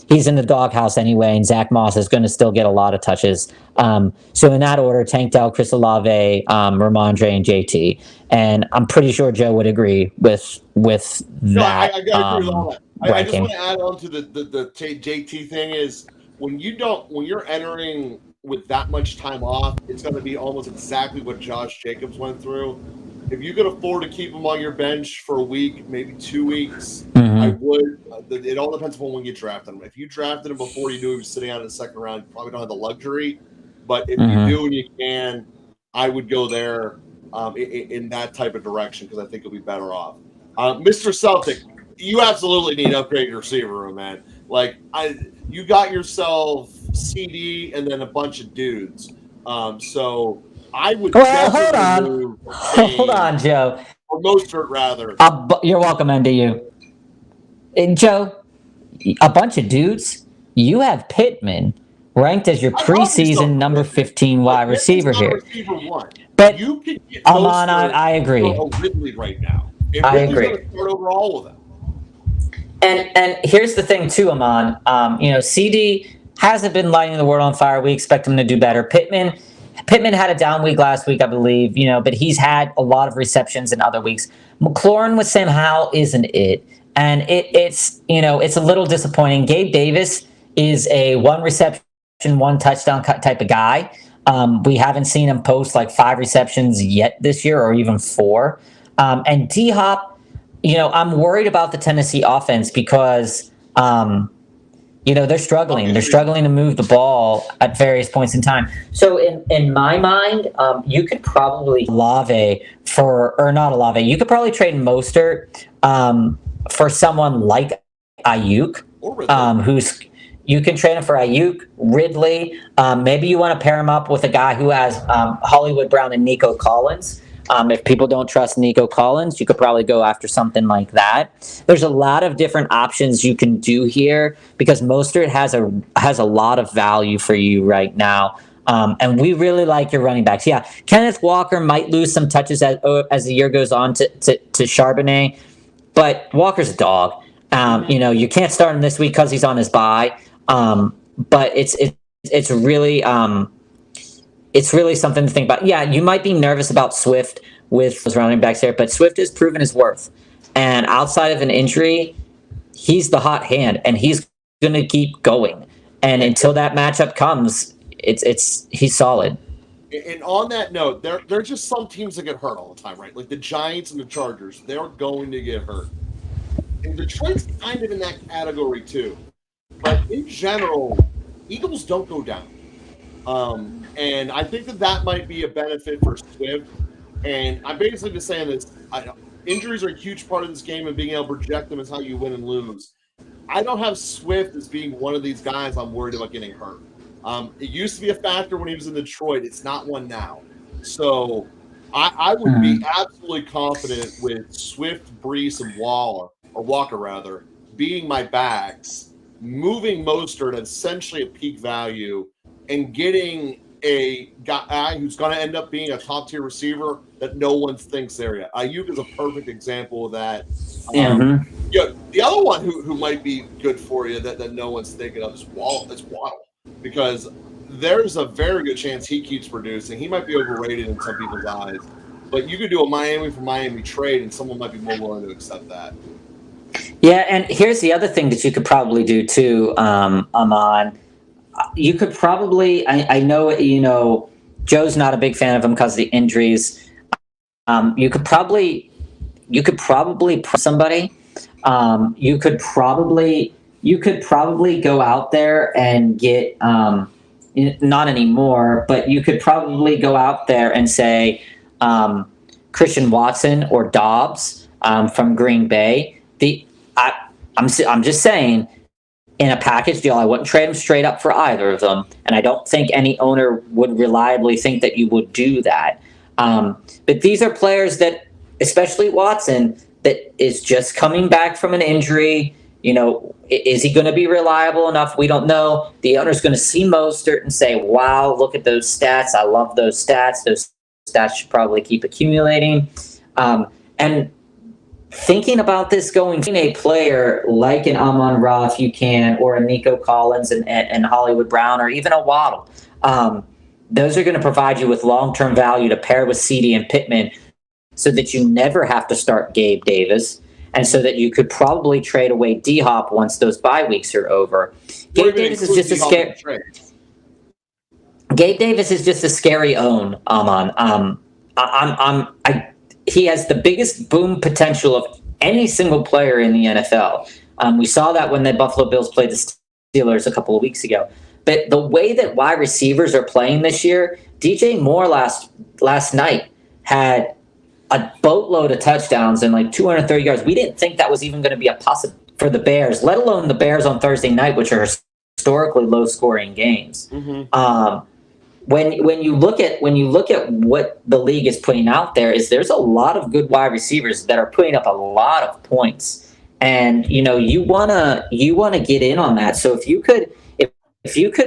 he's in the doghouse anyway, and Zach Moss is going to still get a lot of touches. So in that order, Tank Dell, Chris Olave, Ramondre, and JT. And I'm pretty sure Joe would agree with that. I gotta agree with all that. I just want to add on to the JT thing is when you're entering with that much time off, it's going to be almost exactly what Josh Jacobs went through. If you could afford to keep him on your bench for a week, maybe 2 weeks, I would. It all depends upon when you draft him. If you drafted him before you knew he was sitting out in the second round, you probably don't have the luxury. But if you do and you can, I would go there in that type of direction because I think you'll be better off. Mr. Celtic, you absolutely need to upgrade your receiver room, man. Like you got yourself CD and then a bunch of dudes. So I would. Well, hold on, Joe. Or Mostert, rather. You're welcome, MDU. And Joe, a bunch of dudes. You have Pittman ranked as your preseason number 15 wide receiver here. Receiver one. But you can get Amon, I agree. Ridley right now. And I agree. Going to start over all of them. And here's the thing too, Amon. CD hasn't been lighting the world on fire. We expect him to do better. Pittman had a down week last week, I believe, but he's had a lot of receptions in other weeks. McLaurin with Sam Howell isn't it. And it's a little disappointing. Gabe Davis is a 1 reception, 1 touchdown type of guy. We haven't seen him post like 5 receptions yet this year or even 4. And D-Hop, I'm worried about the Tennessee offense because, they're struggling. They're struggling to move the ball at various points in time. So in my mind, you could probably You could probably trade Mostert for someone like Ayuk, you can trade him for Ayuk, Ridley. Maybe you want to pair him up with a guy who has Hollywood Brown and Nico Collins. If people don't trust Nico Collins, you could probably go after something like that. There's a lot of different options you can do here because Mostert has a lot of value for you right now. And we really like your running backs. Yeah, Kenneth Walker might lose some touches as the year goes on to Charbonnet, but Walker's a dog. You can't start him this week because he's on his bye. But it's really something to think about. Yeah, you might be nervous about Swift with those running backs there, but Swift has proven his worth. And outside of an injury, he's the hot hand, and he's going to keep going. And until that matchup comes, he's solid. And on that note, there are just some teams that get hurt all the time, right? Like the Giants and the Chargers, they're going to get hurt. And Detroit's kind of in that category too. But in general, Eagles don't go down. And I think that might be a benefit for Swift. And I'm basically just saying this. Injuries are a huge part of this game, and being able to project them is how you win and lose. I don't have Swift as being one of these guys I'm worried about getting hurt. It used to be a factor when he was in Detroit. It's not one now. So I would be absolutely confident with Swift, Brees, and Walker, being my backs, moving Mostert at essentially a peak value, and getting a guy who's going to end up being a top-tier receiver that no one thinks there yet. Ayuk is a perfect example of that. The other one who might be good for you that no one's thinking of is Waddle, because there's a very good chance he keeps producing. He might be overrated in some people's eyes, but you could do a Miami for Miami trade, and someone might be more willing to accept that. Yeah, and here's the other thing that you could probably do too, Amon. You could probably, I know, Joe's not a big fan of him because of the injuries. You could probably somebody. You could probably go out there and get, not anymore, but you could probably go out there and say Christian Watson or Dobbs from Green Bay. I'm just saying, in a package deal, I wouldn't trade them straight up for either of them, and I don't think any owner would reliably think that you would do that. But these are players that, especially Watson, that is just coming back from an injury. Is he going to be reliable enough? We don't know. The owner's going to see Mostert and say, wow, look at those stats. I love those stats. Those stats should probably keep accumulating. And thinking about this going, a player like an Amon-Ra, if you can, or a Nico Collins and Hollywood Brown, or even a Waddle, those are going to provide you with long-term value to pair with CD and Pittman so that you never have to start Gabe Davis, and so that you could probably trade away D-Hop once those bye weeks are over. Gabe Davis is just a scary. Gabe Davis is just a scary own, Amon. He has the biggest boom potential of any single player in the NFL. We saw that when the Buffalo Bills played the Steelers a couple of weeks ago. But the way that wide receivers are playing this year, DJ Moore last night had a boatload of touchdowns and like 230 yards. We didn't think that was even going to be a possibility for the Bears, let alone the Bears on Thursday night, which are historically low-scoring games. Mm-hmm. When you look at what the league is putting out there's a lot of good wide receivers that are putting up a lot of points, and you wanna get in on that. So if you could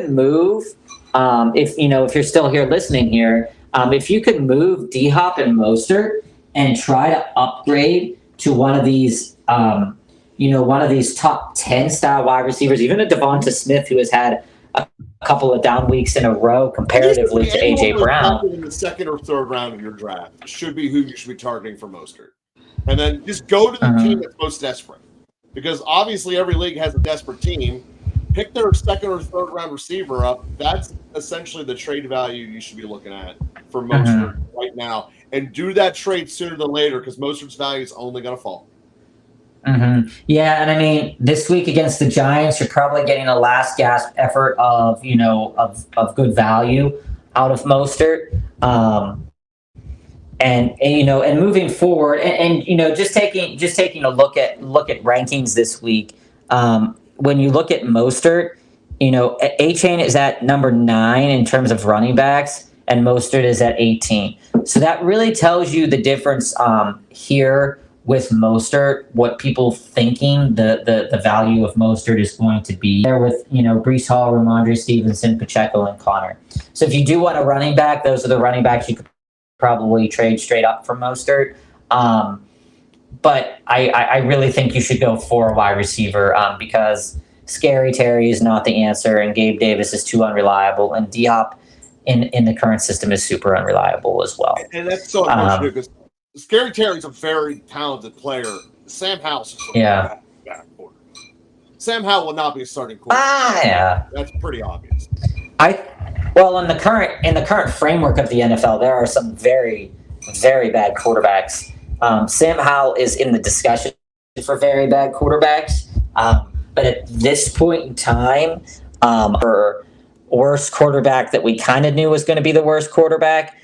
move, if you're still here listening here, if you could move D-Hop and Mostert and try to upgrade to one of these top 10 style wide receivers, even a Devonta Smith who has had a couple of down weeks in a row comparatively to AJ Brown. In the second or third round of your draft should be who you should be targeting for Mostert. And then just go to the team that's most desperate. Because obviously every league has a desperate team. Pick their second or third round receiver up. That's essentially the trade value you should be looking at for Mostert right now. And do that trade sooner than later because Mostert's value is only going to fall. Mm-hmm. Yeah, and I mean, this week against the Giants, you're probably getting a last gasp effort of good value out of Mostert, and moving forward, and just taking a look at rankings this week. When you look at Mostert, A-Chain is at number 9 in terms of running backs, and Mostert is at 18. So that really tells you the difference here with Mostert, what people thinking the value of Mostert is going to be there with, Breece Hall, Ramondre Stevenson, Pacheco, and Connor. So if you do want a running back, those are the running backs you could probably trade straight up for Mostert. But I really think you should go for a wide receiver because Scary Terry is not the answer, and Gabe Davis is too unreliable, and D-Hop in the current system is super unreliable as well. And that's so unfortunate because Scary Terry's a very talented player. Sam Howell's bad quarterback. Sam Howell will not be a starting quarterback. Yeah. That's pretty obvious. In the current framework of the NFL, there are some very, very bad quarterbacks. Sam Howell is in the discussion for very bad quarterbacks. But at this point in time, our worst quarterback that we kind of knew was going to be the worst quarterback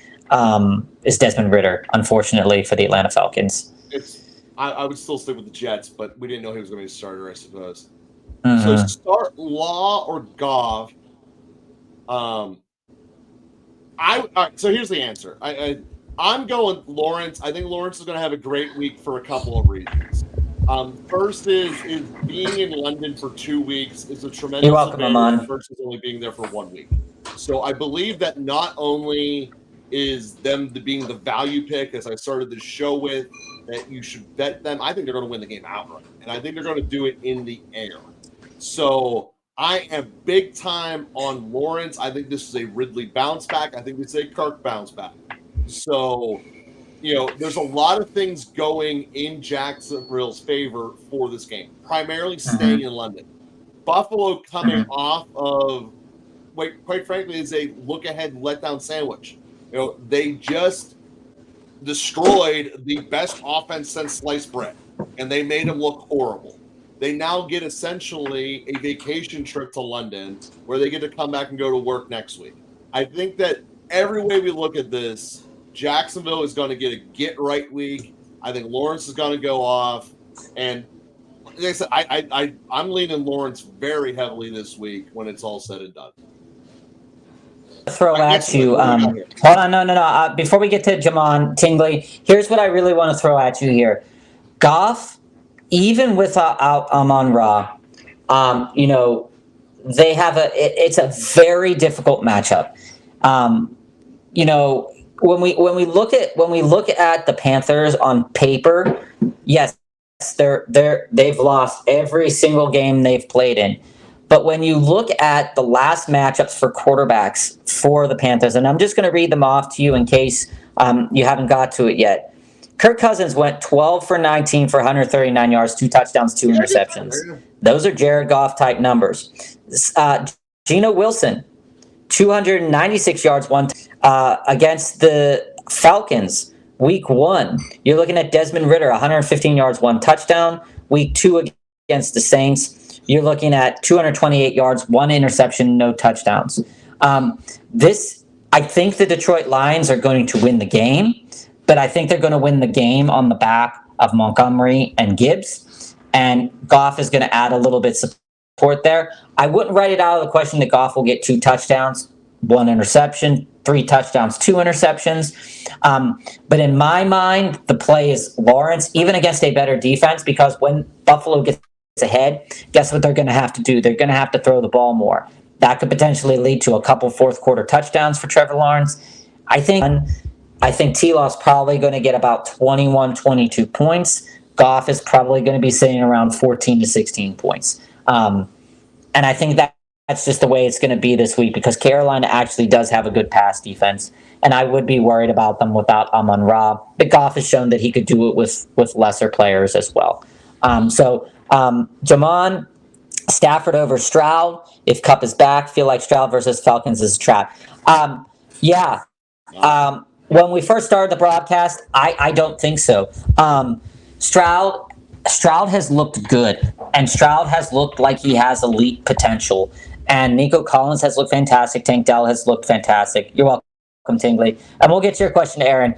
is Desmond Ridder, unfortunately, for the Atlanta Falcons. I would still stick with the Jets, but we didn't know he was going to be a starter, I suppose. So start Law or Goff. So here's the answer. I'm going Lawrence. I think Lawrence is going to have a great week for a couple of reasons. First is being in London for 2 weeks is a tremendous You're welcome, Amon. versus only being there for 1 week. So I believe that not only is them being the value pick, as I started the show with, that you should bet them. I think they're going to win the game outright, and I think they're going to do it in the air. So I am big time on Lawrence. I think this is a Ridley bounce back. I think this is a Kirk bounce back. So, there's a lot of things going in Jacksonville's favor for this game, primarily staying in London. Buffalo coming off of, quite frankly, is a look-ahead letdown sandwich. They just destroyed the best offense since sliced bread, and they made them look horrible. They now get essentially a vacation trip to London where they get to come back and go to work next week. I think that every way we look at this, Jacksonville is going to get a get-right week. I think Lawrence is going to go off. And like I said, I'm leaning Lawrence very heavily this week when it's all said and done. Throw at you. Hold on, no. Before we get to Jamon Tingley, here's what I really want to throw at you here. Goff even without Amon-Ra, you know, they have it's a very difficult matchup. You know, when we look at the Panthers on paper, yes, they've lost every single game they've played in. But when you look at the last matchups for quarterbacks for the Panthers, and I'm just going to read them off to you in case you haven't got to it yet. Kirk Cousins went 12 for 19 for 139 yards, 2 touchdowns, 2 interceptions. Those are Jared Goff type numbers. Geno Wilson, 296 yards, against the Falcons. Week 1, you're looking at Desmond Ridder, 115 yards, 1 touchdown. Week 2 against the Saints, you're looking at 228 yards, 1 interception, no touchdowns. I think the Detroit Lions are going to win the game, but I think they're going to win the game on the back of Montgomery and Gibbs, and Goff is going to add a little bit support there. I wouldn't write it out of the question that Goff will get 2 touchdowns, 1 interception, 3 touchdowns, 2 interceptions. But in my mind, the play is Lawrence, even against a better defense, because when Buffalo gets ahead, guess what they're going to have to do? They're going to have to throw the ball more. That could potentially lead to a couple fourth quarter touchdowns for Trevor Lawrence. I think T-Law's probably going to get about 21, 22 points. Goff is probably going to be sitting around 14 to 16 points. And I think that's just the way it's going to be this week, because Carolina actually does have a good pass defense, and I would be worried about them without Amon-Ra. But Goff has shown that he could do it with lesser players as well. Jamon, Stafford over Stroud. If Kupp is back, feel like Stroud versus Falcons is a trap. When we first started the broadcast, I don't think so. Stroud has looked good, and Stroud has looked like he has elite potential. And Nico Collins has looked fantastic. Tank Dell has looked fantastic. You're welcome, Tingley. And we'll get to your question, Aaron.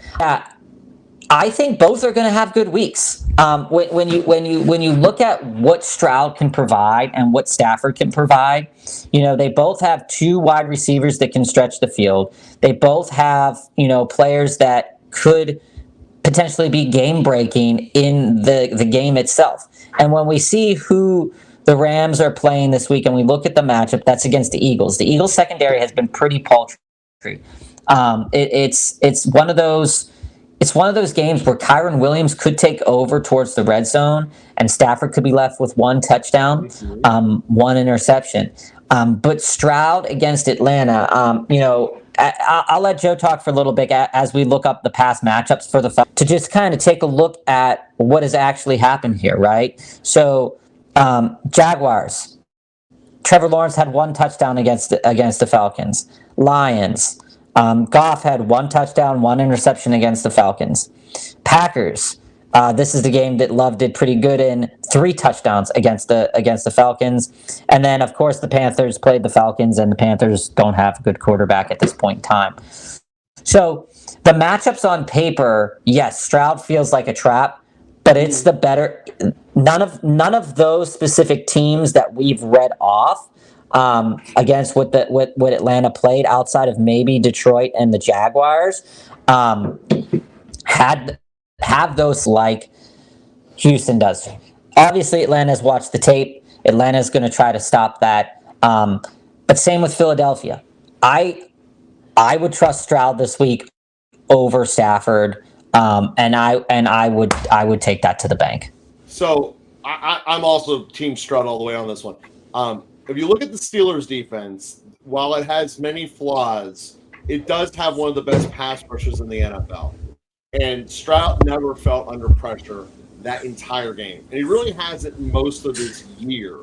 I think both are going to have good weeks. When you look at what Stroud can provide and what Stafford can provide, you know, they both have 2 wide receivers that can stretch the field. They both have, you know, players that could potentially be game breaking in the game itself. And when we see who the Rams are playing this week and we look at the matchup, that's against the Eagles. The Eagles secondary has been pretty paltry. It's one of those games where Kyron Williams could take over towards the red zone, and Stafford could be left with 1 touchdown, 1 interception. But Stroud against Atlanta, you know, I'll let Joe talk for a little bit as we look up the past matchups for to just kind of take a look at what has actually happened here, right? So, Jaguars, Trevor Lawrence had 1 touchdown against the Falcons. Lions, Goff had 1 touchdown, 1 interception against the Falcons. Packers, this is the game that Love did pretty good in, 3 touchdowns against the Falcons. And then, of course, the Panthers played the Falcons, and the Panthers don't have a good quarterback at this point in time. So the matchups on paper, yes, Stroud feels like a trap, but it's the better. None of those specific teams that we've read off against what Atlanta played, outside of maybe Detroit and the Jaguars, have those like Houston does. Obviously, Atlanta's watched the tape. Atlanta's going to try to stop that. But same with Philadelphia. I would trust Stroud this week over Stafford, and I would take that to the bank. So I'm also Team Stroud all the way on this one. If you look at the Steelers' defense, while it has many flaws, it does have one of the best pass rushers in the NFL. And Stroud never felt under pressure that entire game. And he really hasn't most of this year.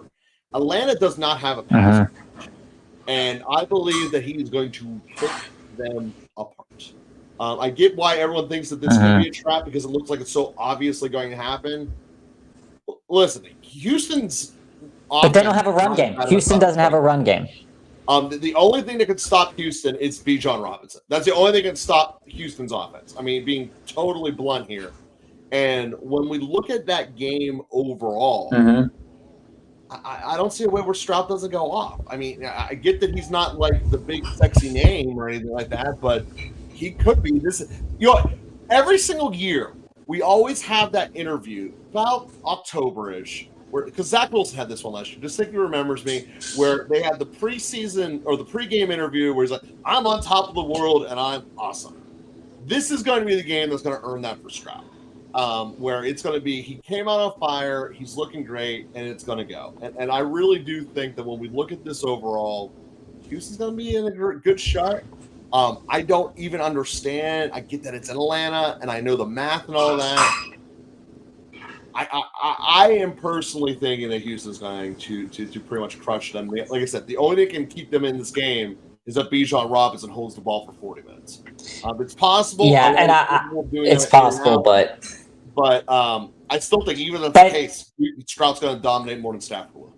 Atlanta does not have a pass rush. And I believe that he is going to pick them apart. I get why everyone thinks that this could be a trap, because it looks like it's so obviously going to happen. Listen, Houston's but they don't have a run game. Houston doesn't have a run game. The only thing that could stop Houston is Bijan Robinson. That's the only thing that can stop Houston's offense. I mean, being totally blunt here. And when we look at that game overall, I don't see a way where Stroud doesn't go off. I mean, I get that he's not like the big sexy name or anything like that, but he could be. Every single year, we always have that interview. about October-ish, because Zach Wilson had this one last year. Just think he remembers me, where they had the preseason or the pregame interview where he's like, "I'm on top of the world and I'm awesome." This is going to be the game that's going to earn that for Stroud. Where it's going to be, he came out on fire, he's looking great, and it's going to go. And I really do think that when we look at this overall, Houston's going to be in a good shot. I don't even understand. I get that it's in Atlanta, and I know the math and all that. I am personally thinking that Houston's going to pretty much crush them. Like I said, the only thing that can keep them in this game is that Bijan Robinson holds the ball for 40 minutes. It's possible. Yeah, and it's possible, but I still think even in the case, Stroud's going to dominate more than Stafford will.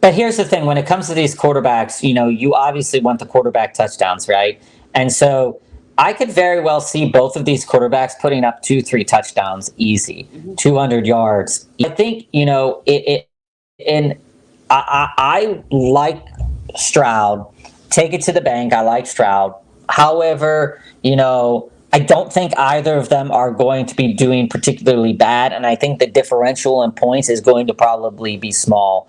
But here's the thing: when it comes to these quarterbacks, you obviously want the quarterback touchdowns, right? And so I could very well see both of these quarterbacks putting up 2-3 touchdowns easy, 200 yards. I think I like Stroud. Take it to the bank. I like Stroud. However, I don't think either of them are going to be doing particularly bad, and I think the differential in points is going to probably be small.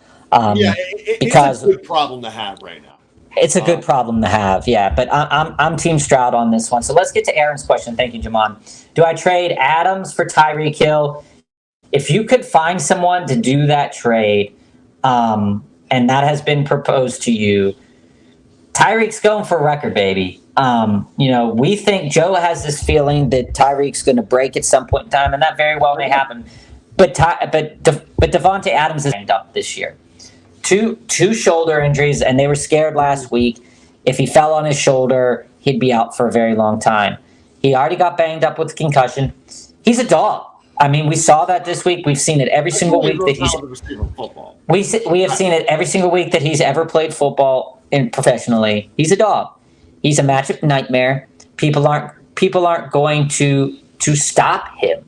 Because it's a good problem to have right now. It's a good problem to have, yeah. But I'm Team Stroud on this one. So let's get to Aaron's question. Thank you, Jamon. Do I trade Adams for Tyreek Hill? If you could find someone to do that trade, and that has been proposed to you, Tyreek's going for a record, baby. We think Joe has this feeling that Tyreek's going to break at some point in time, and that very well may happen. But Devontae Adams is banged up this year. Two shoulder injuries, and they were scared last week. If he fell on his shoulder, he'd be out for a very long time. He already got banged up with concussion. He's a dog. I mean, we saw that this week. We've seen it every single week that we have seen it every single week that he's ever played football professionally. He's a dog. He's a matchup nightmare. People aren't going to stop him.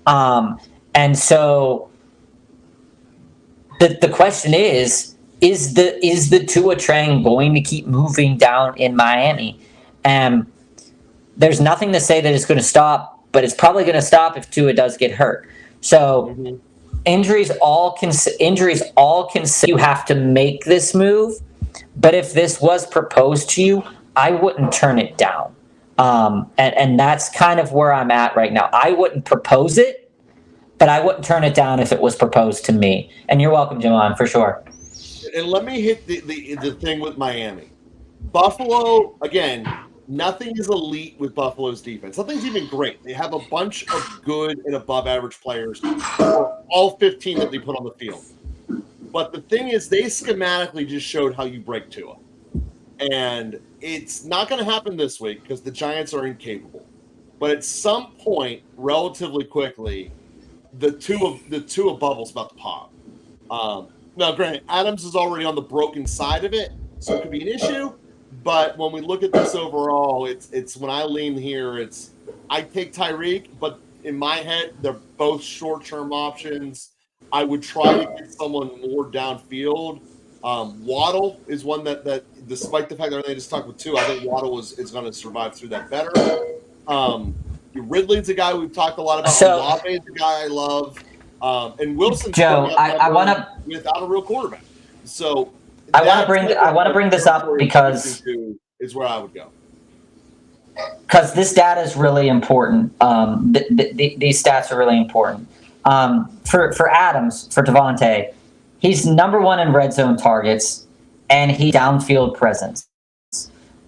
And so the question is the Tua train going to keep moving down in Miami? There's nothing to say that it's going to stop, but it's probably going to stop if Tua does get hurt. So injuries all can say you have to make this move. But if this was proposed to you, I wouldn't turn it down. And that's kind of where I'm at right now. I wouldn't propose it, but I wouldn't turn it down if it was proposed to me. And you're welcome, Jamon, for sure. And let me hit the thing with Miami. Buffalo, again, nothing is elite with Buffalo's defense. Nothing's even great. They have a bunch of good and above average players for all 15 that they put on the field. But the thing is, they schematically just showed how you break Tua. And it's not going to happen this week because the Giants are incapable. But at some point, relatively quickly, the Tua bubble's about to pop. Now, granted, Adams is already on the broken side of it, so it could be an issue. But when we look at this overall, it's when I lean here, I take Tyreek, but in my head, they're both short-term options. I would try to get someone more downfield. Waddle is one that despite the fact that they just talked with Tua, I think Waddle is going to survive through that better. Ridley's a guy we've talked a lot about. Olave is a guy I love. And Wilson, Joe, I want to without a real quarterback. So I want to bring this up because is where I would go. Because this data is really important. These stats are really important. For Adams, for Devontae, he's number one in red zone targets, and he downfield presence.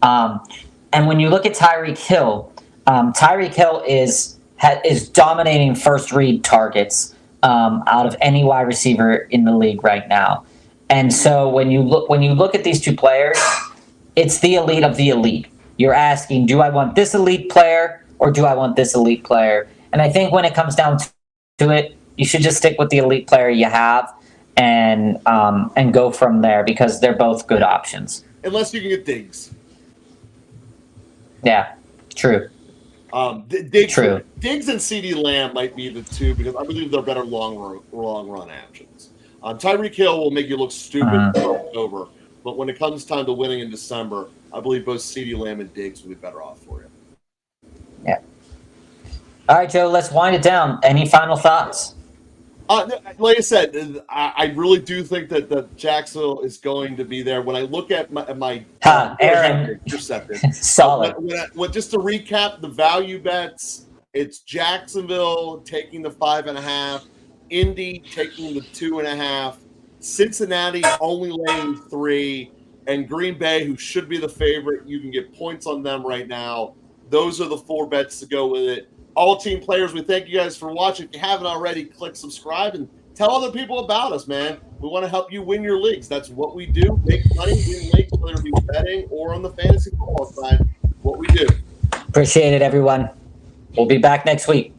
And when you look at Tyreek Hill is dominating first read targets out of any wide receiver in the league right now. And so when you look at these two players, it's the elite of the elite. You're asking, do I want this elite player or do I want this elite player? And I think when it comes down to it, you should just stick with the elite player you have and go from there because they're both good options. Unless you can get Diggs. Yeah, true. Diggs and CeeDee Lamb might be the two because I believe they're better long run options. Tyreek Hill will make you look stupid over, but when it comes time to winning in December, I believe both CeeDee Lamb and Diggs will be better off for you. Yeah. All right, Joe, let's wind it down. Any final thoughts? Like I said, I really do think that Jacksonville is going to be there. When I look at my Aaron, intercepted, solid. Just to recap the value bets, it's Jacksonville taking the 5.5, Indy taking the 2.5, Cincinnati only laying 3, and Green Bay, who should be the favorite. You can get points on them right now. Those are the 4 bets to go with it. All team players, we thank you guys for watching. If you haven't already, click subscribe and tell other people about us, man. We want to help you win your leagues. That's what we do. Make money, win leagues, whether it be betting or on the fantasy football side. What we do. Appreciate it, everyone. We'll be back next week.